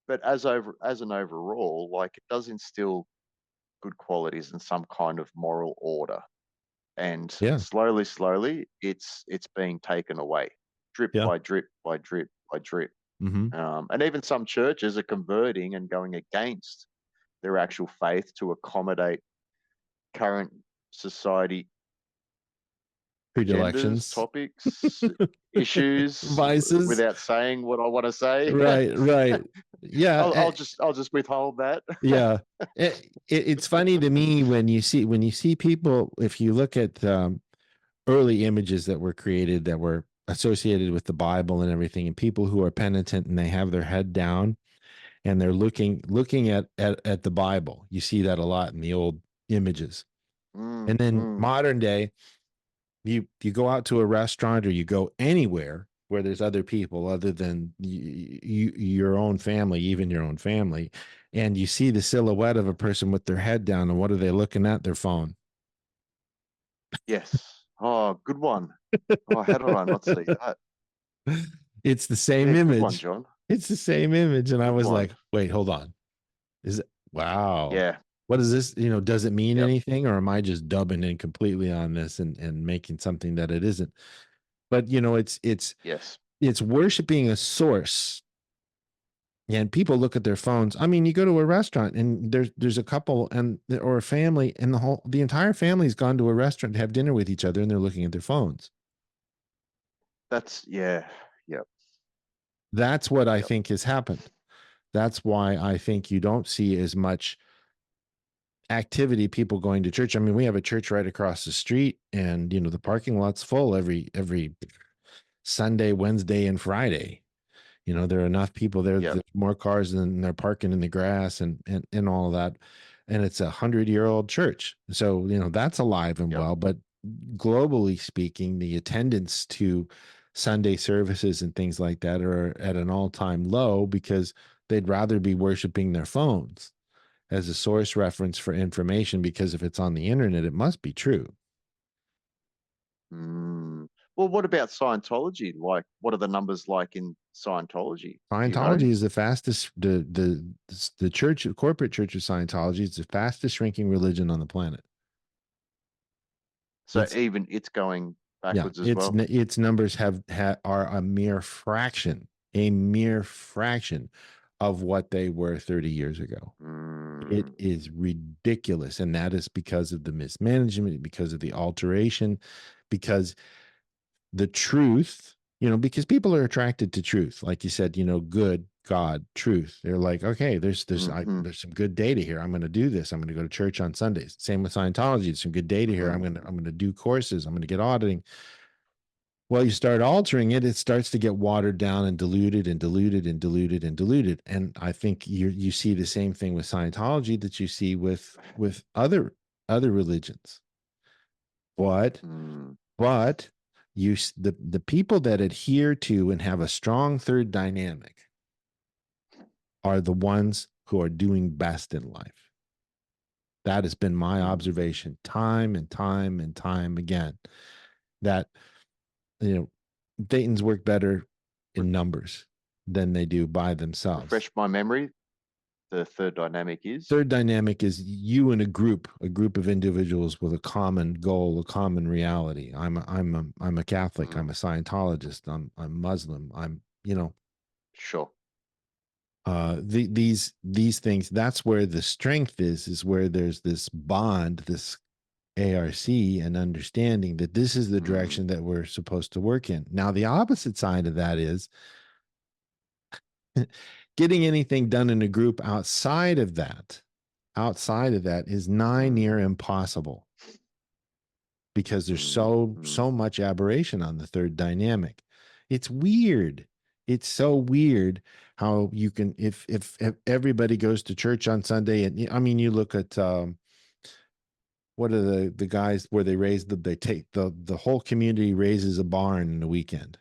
But as an overall, like it does instill good qualities and some kind of moral order. And Yeah. slowly, it's being taken away, drip Yeah. by drip by drip by drip. Mm-hmm. And even some churches are converting and going against their actual faith to accommodate current society agendas, Predilections. topics, issues, Vices. without saying what I want to say. Right. Yeah. I'll just withhold that. Yeah. It's funny to me when you see people, if you look at early images that were created that were associated with the Bible and everything, and people who are penitent and they have their head down and they're looking at the Bible. You see that a lot in the old images. And then Mm. modern day, you go out to a restaurant or you go anywhere where there's other people other than your own family, even your own family, and you see the silhouette of a person with their head down, and what are they looking at? Their phone. Yes. Oh, good one. Oh, how did I not see that? It's the same Yeah, good one, image. John. It's the same image. And I Good was one. like, wait, hold on. Is it? Wow. Yeah. What is this? Does it mean Yep. anything, or am I just dubbing in completely on this and making something that it isn't? But Yes. it's worshiping a source. And people look at their phones. I mean, you go to a restaurant and there's a couple or a family, and the entire family's gone to a restaurant to have dinner with each other, and they're looking at their phones. Yeah. Yep. That's what I Yep. think has happened. That's why I think you don't see as much activity, people going to church. I mean, we have a church right across the street, and the parking lot's full every Sunday, Wednesday, and Friday. There are enough people there. Yep. There's more cars than they're parking in the grass and all of that. And it's 100-year-old church. So, that's alive and Yep. well. But globally speaking, the attendance to Sunday services and things like that are at an all-time low because they'd rather be worshiping their phones as a source reference for information, because if it's on the internet, it must be true. Well, what about Scientology? Like, what are the numbers like in Scientology? Do you know? Scientology is the fastest, the church, corporate church of Scientology is the fastest shrinking religion on the planet. So even it's going Yeah, backwards as well. its numbers are a mere fraction of what they were 30 years ago. It is ridiculous, and that is because of the mismanagement, because of the alteration, because the truth, because people are attracted to truth. Like you said, good, God, truth. They're like, okay, there's some good data here. I'm going to do this. I'm going to go to church on Sundays. Same with Scientology. There's some good data here. I'm going to do courses. I'm going to get auditing. Well, you start altering it, it starts to get watered down and diluted and diluted and diluted and diluted. And I think you see the same thing with Scientology that you see with other religions. But the people that adhere to and have a strong third dynamic are the ones who are doing best in life. That has been my observation time and time and time again, that Thetans work better in numbers than they do by themselves. Refresh my memory. the third dynamic is? Third dynamic is you and a group of individuals with a common goal, a common reality. I'm a Catholic. I'm a Scientologist. I'm Muslim. I'm, Sure. these things. That's where the strength is where there's this bond, this ARC, and understanding that this is the direction that we're supposed to work in. Now, the opposite side of that is getting anything done in a group outside of that is nigh near impossible, because there's so much aberration on the third dynamic. It's weird. It's so weird how you can, if everybody goes to church on Sunday, and I mean, you look at what are the guys where they take the whole community raises a barn in the weekend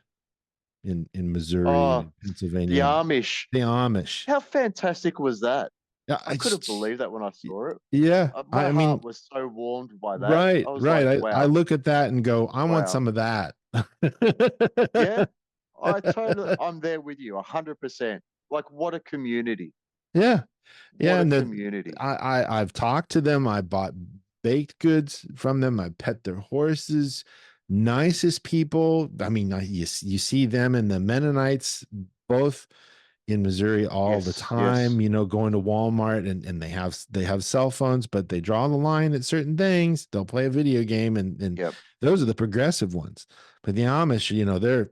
in Missouri and Pennsylvania. The Amish. How fantastic was that? Yeah, I couldn't believe that when I saw it. Yeah, My I heart mean, was so warmed by that. right, I was right. like, wow. I look at that and go, I want some of that. Yeah, I'm there with you 100%. Like, what a community. Yeah. Yeah. What And a community. I've talked to them. I bought baked goods from them. I pet their horses. Nicest people. I mean, you see them and the Mennonites both in Missouri all the time, going to Walmart, and they have cell phones, but they draw the line at certain things. They'll play a video game, and those are the progressive ones. But the Amish, they're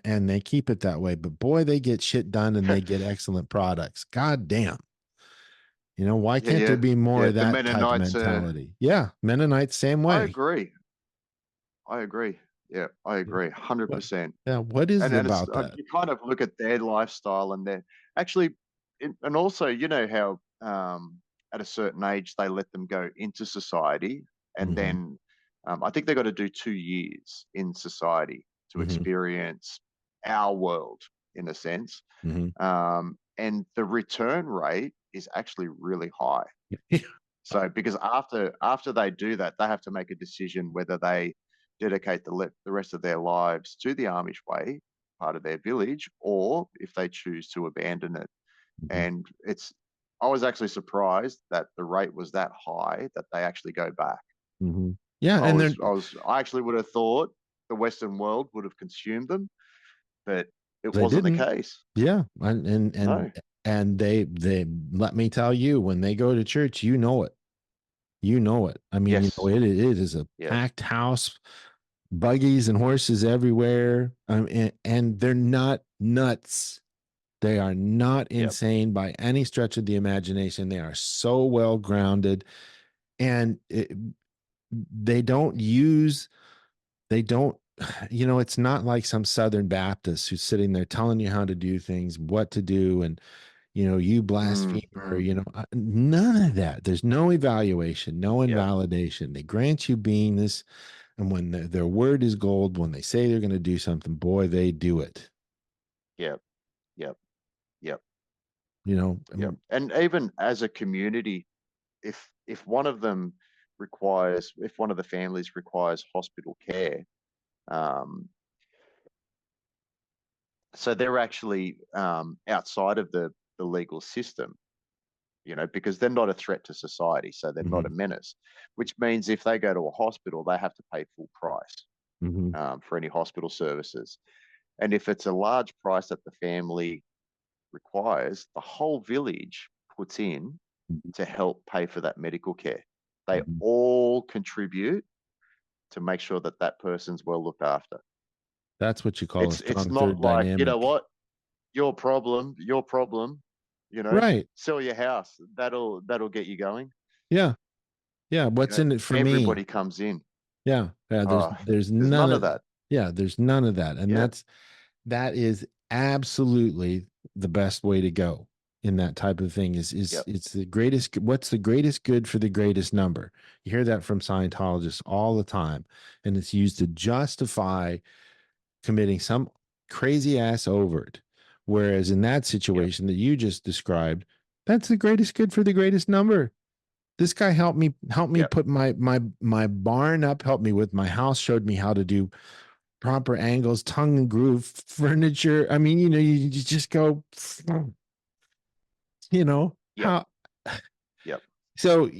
and they keep it that way. But boy, they get shit done and they get excellent products. God damn. Why can't there be more of that type of mentality? Yeah, Mennonites, same way. I agree. Yeah, I agree. 100%. Yeah, what is it about that? You kind of look at their lifestyle, and they're actually, and also, how at a certain age they let them go into society, and then I think they got to do 2 years in society to experience our world, in a sense. And the return rate is actually really high. So because after they do that, they have to make a decision whether they dedicate the rest of their lives to the Amish way, part of their village, or if they choose to abandon it. And I was actually surprised that the rate was that high that they actually go back. Yeah, I actually would have thought the Western world would have consumed them, but it wasn't the case. Yeah, and they let me tell you, when they go to church, you know it. I mean, it is a packed house, buggies and horses everywhere, and they're not nuts. They are not insane by any stretch of the imagination. They are so well grounded, and they don't, it's not like some Southern Baptist who's sitting there telling you how to do things, what to do, and you blasphemer, none of that. There's no evaluation, no invalidation. They grant you beingness, and when their word is gold, when they say they're going to do something, boy, they do it. Yep. And even as a community, if one of the families requires hospital care, so they're actually outside of the legal system, because they're not a threat to society, so they're not a menace, which means if they go to a hospital, they have to pay full price for any hospital services. And if it's a large price that the family requires, the whole village puts in to help pay for that medical care. They all contribute to make sure that that person's well looked after. That's what you call it's not like dynamic. You know what, your problem, right, sell your house, that'll get you going. Yeah What's in it for everybody me? Everybody comes in. There's none of that. There's none of that. And that is absolutely the best way to go in that type of thing. It's the greatest. What's the greatest good for the greatest number? You hear that from Scientologists all the time, and it's used to justify committing some crazy ass overt. Whereas in that situation that you just described, that's the greatest good for the greatest number. This guy helped me put my barn up, helped me with my house, showed me how to do proper angles, tongue and groove furniture. I mean, you just go, Yep. How Yep. so,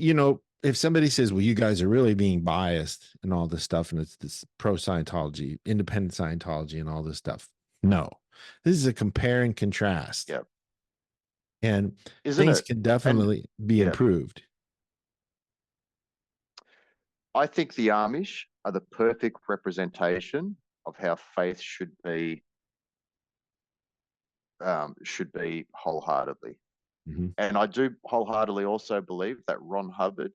if somebody says, well, you guys are really being biased and all this stuff, and it's this pro Scientology, independent Scientology, and all this stuff. No, this is a compare and contrast. Yep. And Isn't things it? can And definitely be yeah, improved. I think the Amish are the perfect representation of how faith should be wholeheartedly. Mhm. And I do wholeheartedly also believe that Ron Hubbard,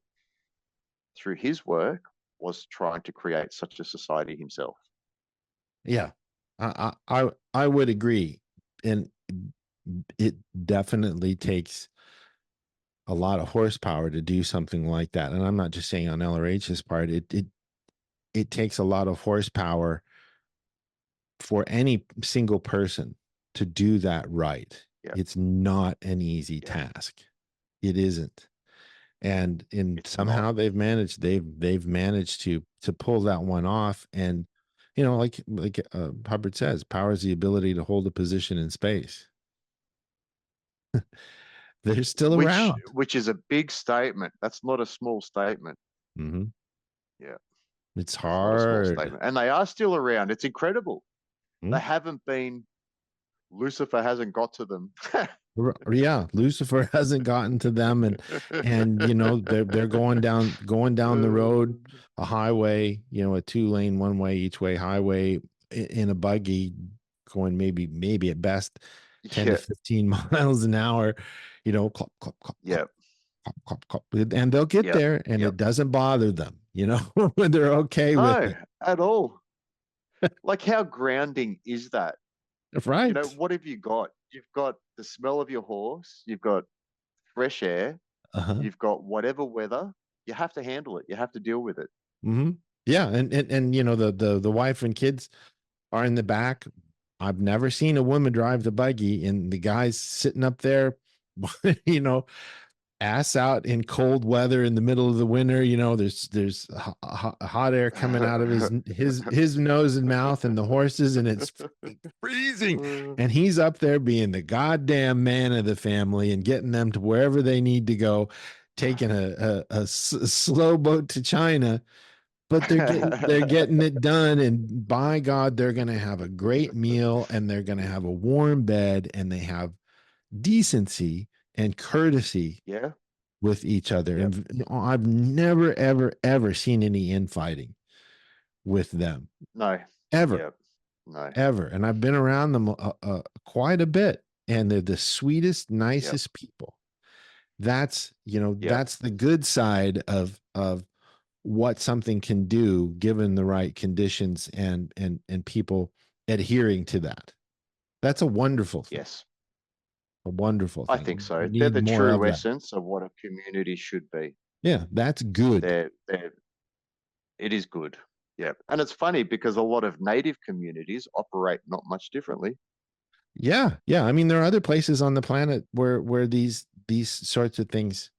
through his work, was trying to create such a society himself. Yeah, I would agree, and it definitely takes a lot of horsepower to do something like that. And I'm not just saying on LRH's part. It takes a lot of horsepower for any single person to do that right. Yeah, It's not an easy yeah, task. It isn't. And it's not. somehow they've managed to pull that one off. And like Hubbard says, power is the ability to hold a position in space. They're still Which around. which is a big statement. That's not a small statement. Mm-hmm. Yeah, It's it's not a small hard. statement. And they are still around. It's incredible. Mm-hmm. They haven't been, Lucifer hasn't got to them. Yeah, Lucifer hasn't gotten to them, and they're going down the road, a highway, a 2-lane, one way each way highway, in a buggy, going maybe at best 10 to Yeah, 15 miles an hour, clop, clop, clop, clop, yeah, clop, clop, clop, and they'll get yep, there, and yep. it doesn't bother them, when they're okay with No, it. at all. Like, how grounding is that? Right. What have you got? You've got the smell of your horse, you've got fresh air, Uh-huh. you've got whatever weather. You have to handle it. You have to deal with it. Mm-hmm. Yeah, and the wife and kids are in the back. I've never seen a woman drive the buggy, and the guy's sitting up there, you know, ass out in cold weather in the middle of the winter. There's hot air coming out of his nose and mouth, and the horses, and it's freezing. And he's up there being the goddamn man of the family and getting them to wherever they need to go, taking a slow boat to China, but they're getting it done, and by God, they're going to have a great meal, and they're going to have a warm bed, and they have decency and courtesy Yeah. with each other. Yep. And I've never, ever, ever seen any infighting with them, No. ever, Yep. No. ever. And I've been around them quite a bit, and they're the sweetest, Yep. nicest people. That's Yep. that's the good side of what something can do given the right conditions and people adhering to that. That's a wonderful thing. Yes. A wonderful I thing. think We so. They're need the more true of that. essence of what a community should be. Yeah, that's good. It is good. Yeah. And it's funny because a lot of native communities operate not much differently. Yeah, yeah. I mean, there are other places on the planet where these sorts of things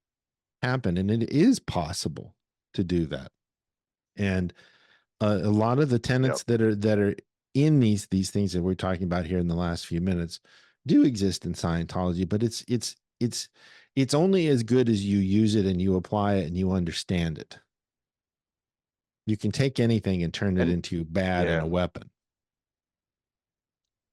happen, and it is possible to do that. And a lot of the Yep. tenets that are in these things that we're talking about here in the last few minutes do exist in Scientology, but it's only as good as you use it and you apply it and you understand it. You can take anything and turn it And into bad and yeah. a weapon.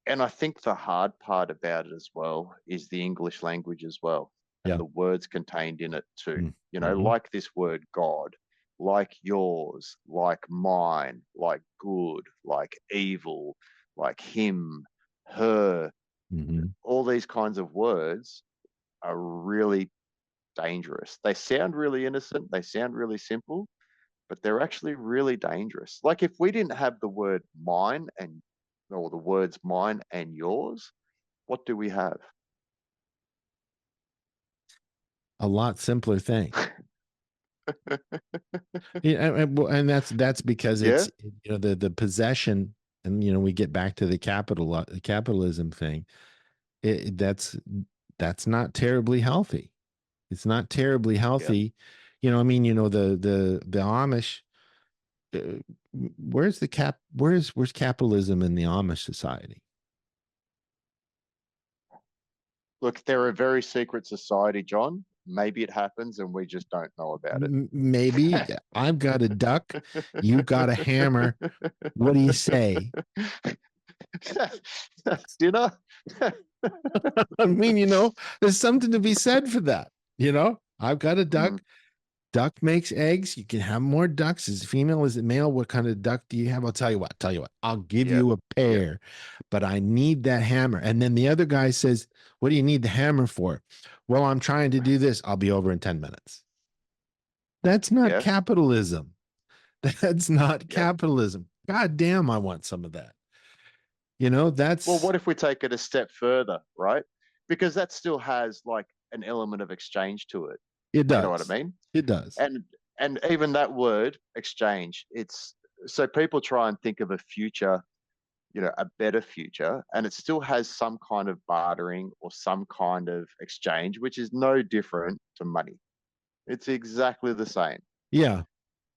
And I think the hard part about it as well is the English language as well, and Yeah. the words contained in it too. Mm-hmm. Like this word God, like yours, like mine, like good, like evil, like him, her. Mm-hmm. All these kinds of words are really dangerous. They sound really innocent, they sound really simple, but they're actually really dangerous. Like, if we didn't have the word mine and or the words mine and yours, what do we have? A lot simpler thing. Yeah, and that's because Yeah. it's the possession, and we get back to the capitalism thing. That's not terribly healthy. It's not terribly Yeah. healthy. I mean, the Amish. uh, where's capitalism in the Amish society? Look, they're a very secret society, John. Maybe it happens and we just don't know about it. Maybe I've got a duck, you got a hammer. What do you say? Dinner? I mean, there's something to be said for that. I've got a duck. Duck makes eggs. You can have more ducks. Is it female? Is it male? What kind of duck do you have? I'll tell you what. I'll give Yep. you a pair, but I need that hammer. And then the other guy says, "What do you need the hammer for?" Well, I'm trying to do this. I'll be over in 10 minutes. That's not capitalism. That's not capitalism. God damn, I want some of that. That's well, what if we take it a step further, right? Because that still has like an element of exchange to it. It does. You know what I mean? It does. And even that word exchange, it's so people try and think of a future, a better future, and it still has some kind of bartering or some kind of exchange, which is no different to money. It's exactly the same. Yeah.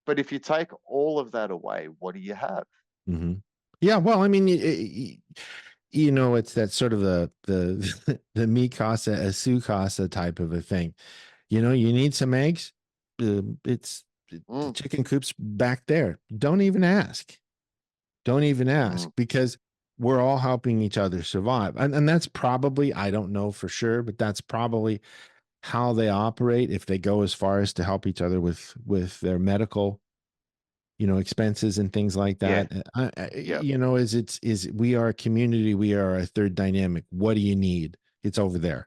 But if you take all of that away, what do you have? Mm-hmm. Yeah. Well, I mean, it's that sort of the me casa a su casa type of a thing. You need some eggs. It's the chicken coop's back there. Don't even ask. Don't even ask because we're all helping each other survive. And that's probably, I don't know for sure, but that's probably how they operate if they go as far as to help each other with their medical expenses and things like that. We are a community, we are a third dynamic. What do you need? It's over there.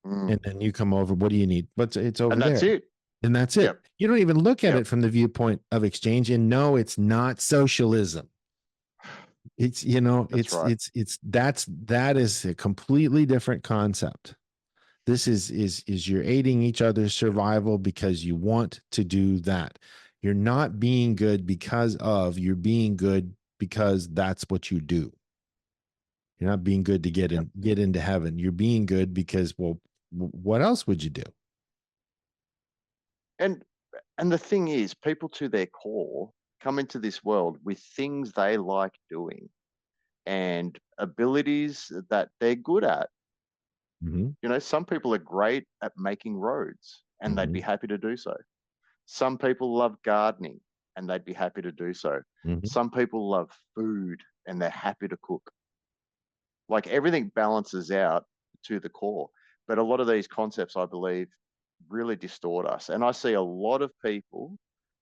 And then you come over, what do you need? But it's over there. And that's it. And that's it. Yep. You don't even look at it from the viewpoint of exchange. And no, it's not socialism. It's that is a completely different concept. This is you're aiding each other's survival because you want to do that. You're not being good you're being good because that's what you do. You're not being good to get into heaven. You're being good because, well, what else would you do? And the thing is, people to their core come into this world with things they like doing and abilities that they're good at. Mm-hmm. Some people are great at making roads and they'd be happy to do so. Some people love gardening and they'd be happy to do so. Mm-hmm. Some people love food and they're happy to cook. Like everything balances out to the core. But a lot of these concepts, I believe, really distort us. And I see a lot of people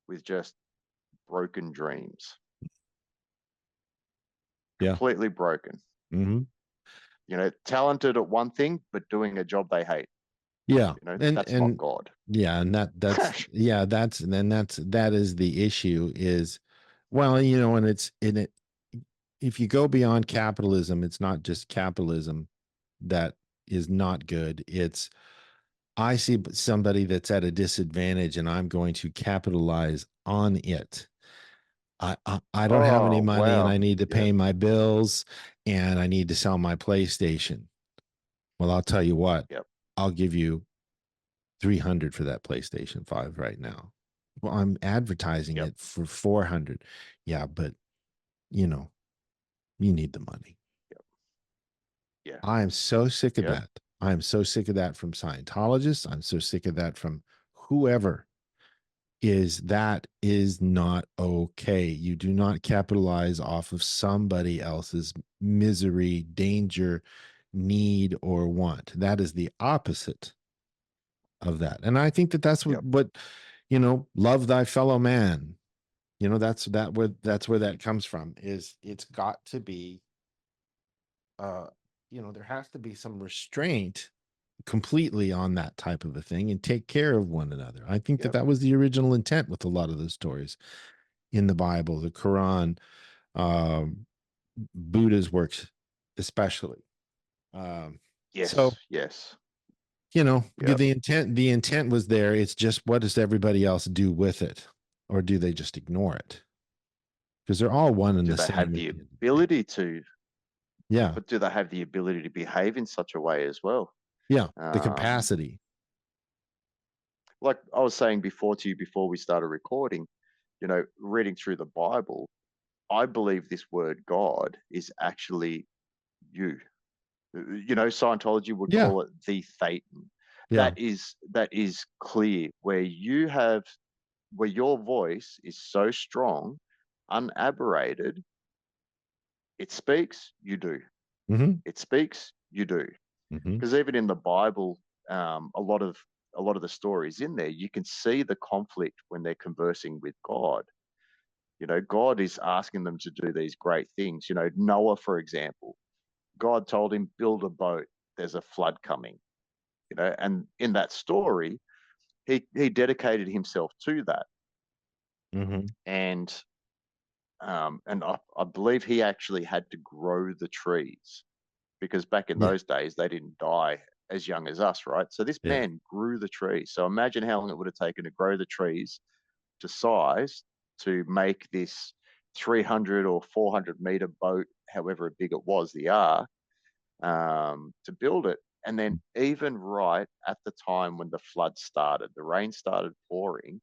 with just broken dreams. Completely broken. Mm-hmm. Talented at one thing, but doing a job they hate. Yeah. That's not God. Yeah. And that is the issue is, well, and it's in it. If you go beyond capitalism, it's not just capitalism that is not good. It's, I see somebody that's at a disadvantage and I'm going to capitalize on it. I don't have any money and I need to pay my bills and I need to sell my PlayStation. Well, I'll tell you what, I'll give you 300 for that PlayStation 5 right now. Well, I'm advertising it for 400. Yeah, but you need the money. Yeah. I am so sick of that. I am so sick of that from Scientologists. I'm so sick of that from whoever is not okay. You do not capitalize off of somebody else's misery, danger, need, or want. That is the opposite of that. And I think that's what love thy fellow man. That's where that comes from. Is it's got to be there has to be some restraint completely on that type of a thing and take care of one another. I think that was the original intent with a lot of those stories in the Bible, the Quran, Buddha's works, especially. Yes. The intent was there. It's just, what does everybody else do with it? Or do they just ignore it? Because they're all one and the same. Do they have the ability to? Yeah. But do they have the ability to behave in such a way as well? Yeah, the capacity. Like I was saying before we started recording, reading through the Bible, I believe this word God is actually you. Scientology would Yeah. call it the Thetan. Yeah. That is clear, where your voice is so strong, unaberrated. It speaks, you do. Mm-hmm. It speaks, you do. Mm-hmm. Because even in the Bible, a lot of the stories in there, you can see the conflict when they're conversing with God. God is asking them to do these great things. Noah, for example, God told him, build a boat. There's a flood coming. And in that story, he dedicated himself to that. Mm-hmm. And I believe he actually had to grow the trees, because back in Yeah. those days they didn't die as young as us, right? So this Yeah. man grew the trees. So imagine how long it would have taken to grow the trees to size to make this 300 or 400-meter boat, however big it was, the ark, to build it. And then even right at the time when the flood started, the rain started pouring,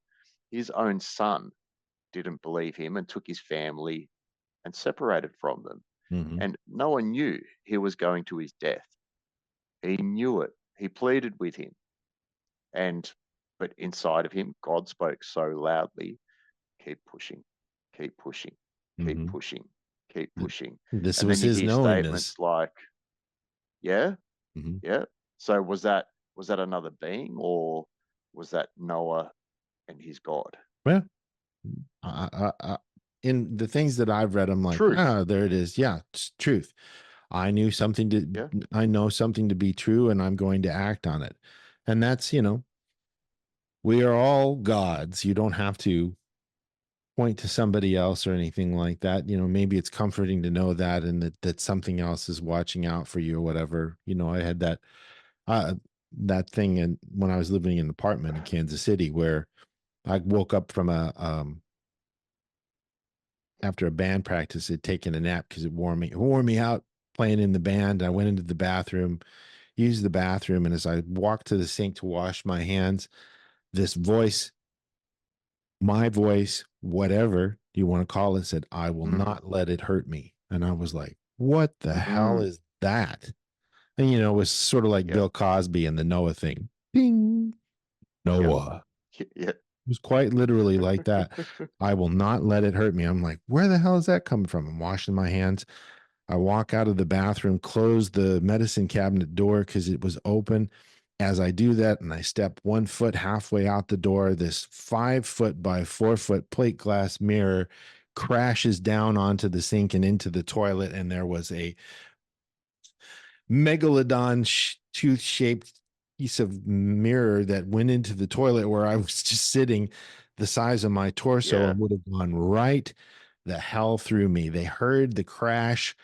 his own son didn't believe him and took his family and separated from them. Mm-hmm. And no one knew he was going to his death. He knew it. He pleaded with him. But inside of him, God spoke so loudly, keep pushing, keep pushing, keep Mm-hmm. pushing, keep pushing. This And then was you his hear knowingness. statements like, yeah, Mm-hmm. yeah. So was that another being, or was that Noah and his God? Well, in the things that I've read, I'm like, Truth. there it is. Yeah, it's truth. I know something Yeah. to be true, and I'm going to act on it. And that's, we are all gods. You don't have to point to somebody else or anything like that. Maybe it's comforting to know that, and that something else is watching out for you or whatever. I had that thing when I was living in an apartment in Kansas City, where I woke up from after a band practice, had taken a nap because it wore me out playing in the band. I went into the bathroom, used the bathroom, and as I walked to the sink to wash my hands, this voice, my voice, whatever you want to call it, said, "I will Mm. not let it hurt me." And I was like, what the hell Mm. is that? And it was sort of like Yep. Bill Cosby and the Noah thing. Ding. Noah. Yeah. It was quite literally like that. I will not let it hurt me. I'm like, where the hell is that coming from? I'm washing my hands. I walk out of the bathroom, close the medicine cabinet door because it was open. As I do that, and I step 1 foot halfway out the door, this 5 foot by 4 foot plate glass mirror crashes down onto the sink and into the toilet. And there was a megalodon tooth shaped piece of mirror that went into the toilet where I was just sitting, the size of my torso, Yeah. and would have gone right the hell through me. They heard the crash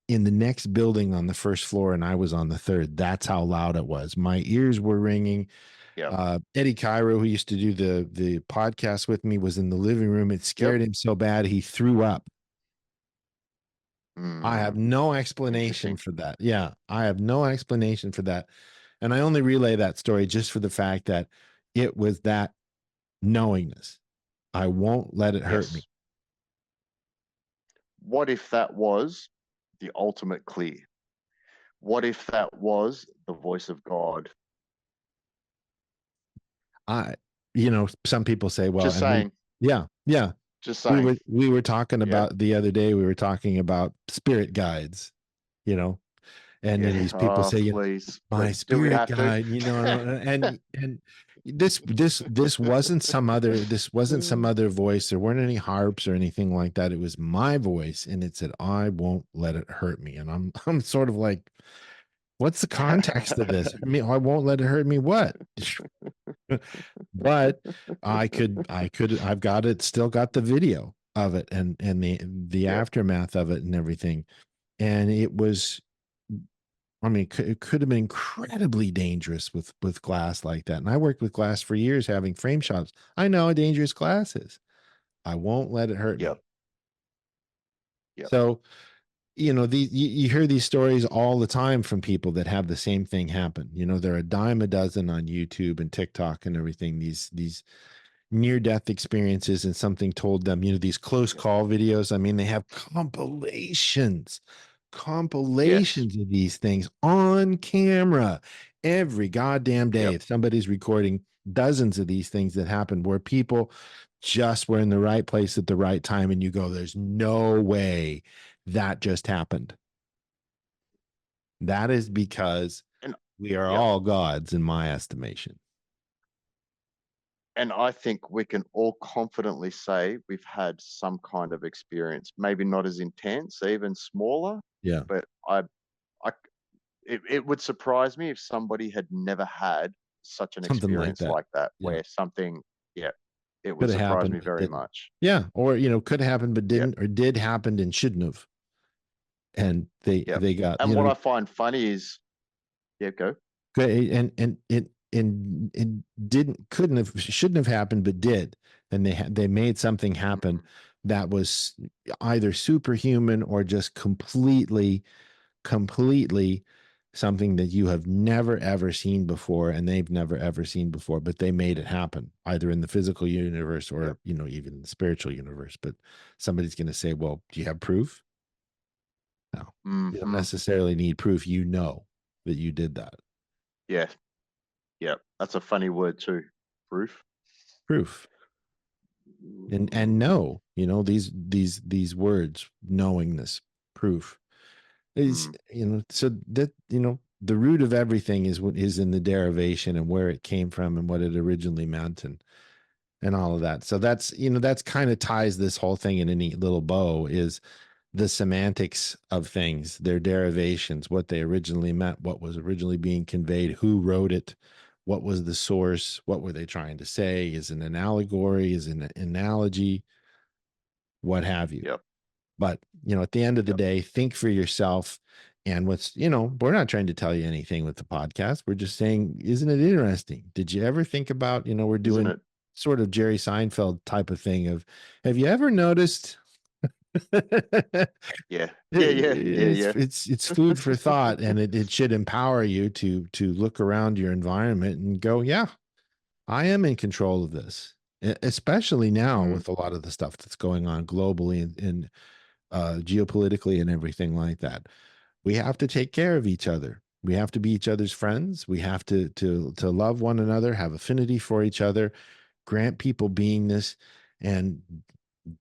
in the next building on the first floor, and I was on the third. That's how loud it was. My ears were ringing. Yeah. Eddie Cairo, who used to do the podcast with me, was in the living room. It scared Yep. him so bad he threw up. I have Mm. no explanation Interesting. for that. Yeah, I have no explanation for that. And I only relay that story just for the fact that it was that knowingness. I won't let it hurt me. Yes. What if that was the ultimate clear? What if that was the voice of God? Some people say, well, Just saying. yeah. Just saying. We were talking Yeah. about the other day, we were talking about spirit guides, and then Yeah. these people Oh, say, please. my Do we spirit have to? guide, and this wasn't some other voice. There weren't any harps or anything like that. It was my voice, and it said, I won't let it hurt me. And I'm sort of like, what's the context of this? I mean, I won't let it hurt me. What? But I've still got the video of it, and the Yep. aftermath of it and everything. And it was, I mean, it could have been incredibly dangerous with glass like that. And I worked with glass for years, having frame shops. I know how dangerous glass is. I won't let it hurt Yep. me. Yep. So, you hear these stories all the time from people that have the same thing happen. They're a dime a dozen on YouTube and TikTok and everything. These near death experiences, and something told them, these close Yep. call videos. I mean, they have compilations compilations of these things on camera every goddamn day. Yep. If somebody's recording dozens of these things that happened where people just were in the right place at the right time, and you go, there's no way that just happened. That is because And we are yep. all gods, in my estimation. And I think we can all confidently say we've had some kind of experience, maybe not as intense, even smaller. Yeah. But it would surprise me if somebody had never had such an Something like experience that. like that, Yeah. where something, it would Could have surprise happened, me but very didn't. much. Yeah. Or, could have happened, but Yep. didn't, or did happen and shouldn't have. And they Yep. got, And what I find funny is, go. and it couldn't have, shouldn't have happened, but did. And they made something happen that was either superhuman or just completely something that you have never ever seen before, and they've never ever seen before, but they made it happen either in the physical universe or Yep. even the spiritual universe. But somebody's going to say, well, do you have proof? No. You don't necessarily need proof. You know that you did that. Yeah. Yeah. That's a funny word too. Proof. And no, these words, knowingness, proof is, so that, the root of everything is what is in the derivation and where it came from and what it originally meant, and all of that. So that's, that's kind of ties this whole thing in a neat little bow, is the semantics of things, their derivations, what they originally meant, what was originally being conveyed, who wrote it, what was the source, what were they trying to say, is it an allegory, is it an analogy, what have you. Yep. But, at the end of the day, think for yourself. And we're not trying to tell you anything with the podcast. We're just saying, isn't it interesting? Did you ever think about, we're doing sort of Jerry Seinfeld type of thing of, have you ever noticed? Yeah. It's food for thought, and it should empower you to look around your environment and go, yeah, I am in control of this, especially now with a lot of the stuff that's going on globally and geopolitically and everything like that. We have to take care of each other. We have to be each other's friends. We have to love one another, have affinity for each other, grant people beingness, and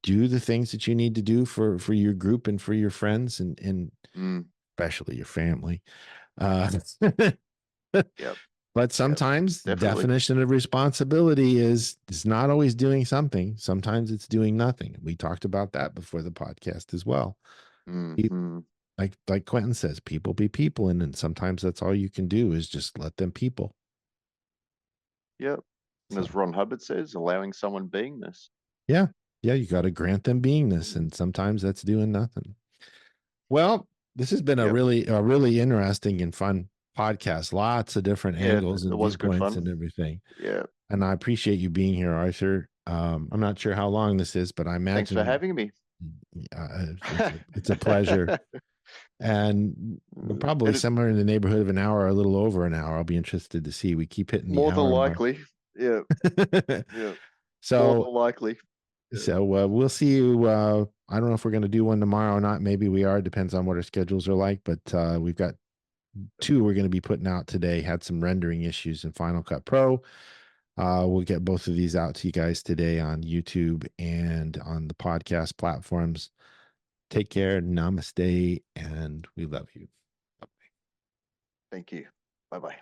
do the things that you need to do for your group and for your friends, and especially your family. Yep. But sometimes the definition of responsibility is not always doing something. Sometimes it's doing nothing. We talked about that before the podcast as well. Like Quentin says, people be people, and sometimes that's all you can do is just let them people. Yep. And as Ron Hubbard says, allowing someone beingness. Yeah. Yeah, you got to grant them beingness, and sometimes that's doing nothing. Well, this has been a really interesting and fun podcast. Lots of different angles and viewpoints and everything. Yeah. And I appreciate you being here, Arthur. I'm not sure how long this is, but I imagine. Thanks for having me. It's a pleasure. And probably somewhere in the neighborhood of an hour, or a little over an hour. I'll be interested to see. We keep hitting the more hour than mark. likely. Yeah. Yeah. So more than likely. Yeah. So we'll see you. I don't know if we're going to do one tomorrow or not. Maybe we are. Depends on what our schedules are like. But we've got 2 we're going to be putting out today. Had some rendering issues in Final Cut Pro. We'll get both of these out to you guys today on YouTube and on the podcast platforms. Take care. Namaste. And we love you. Thank you. Bye-bye.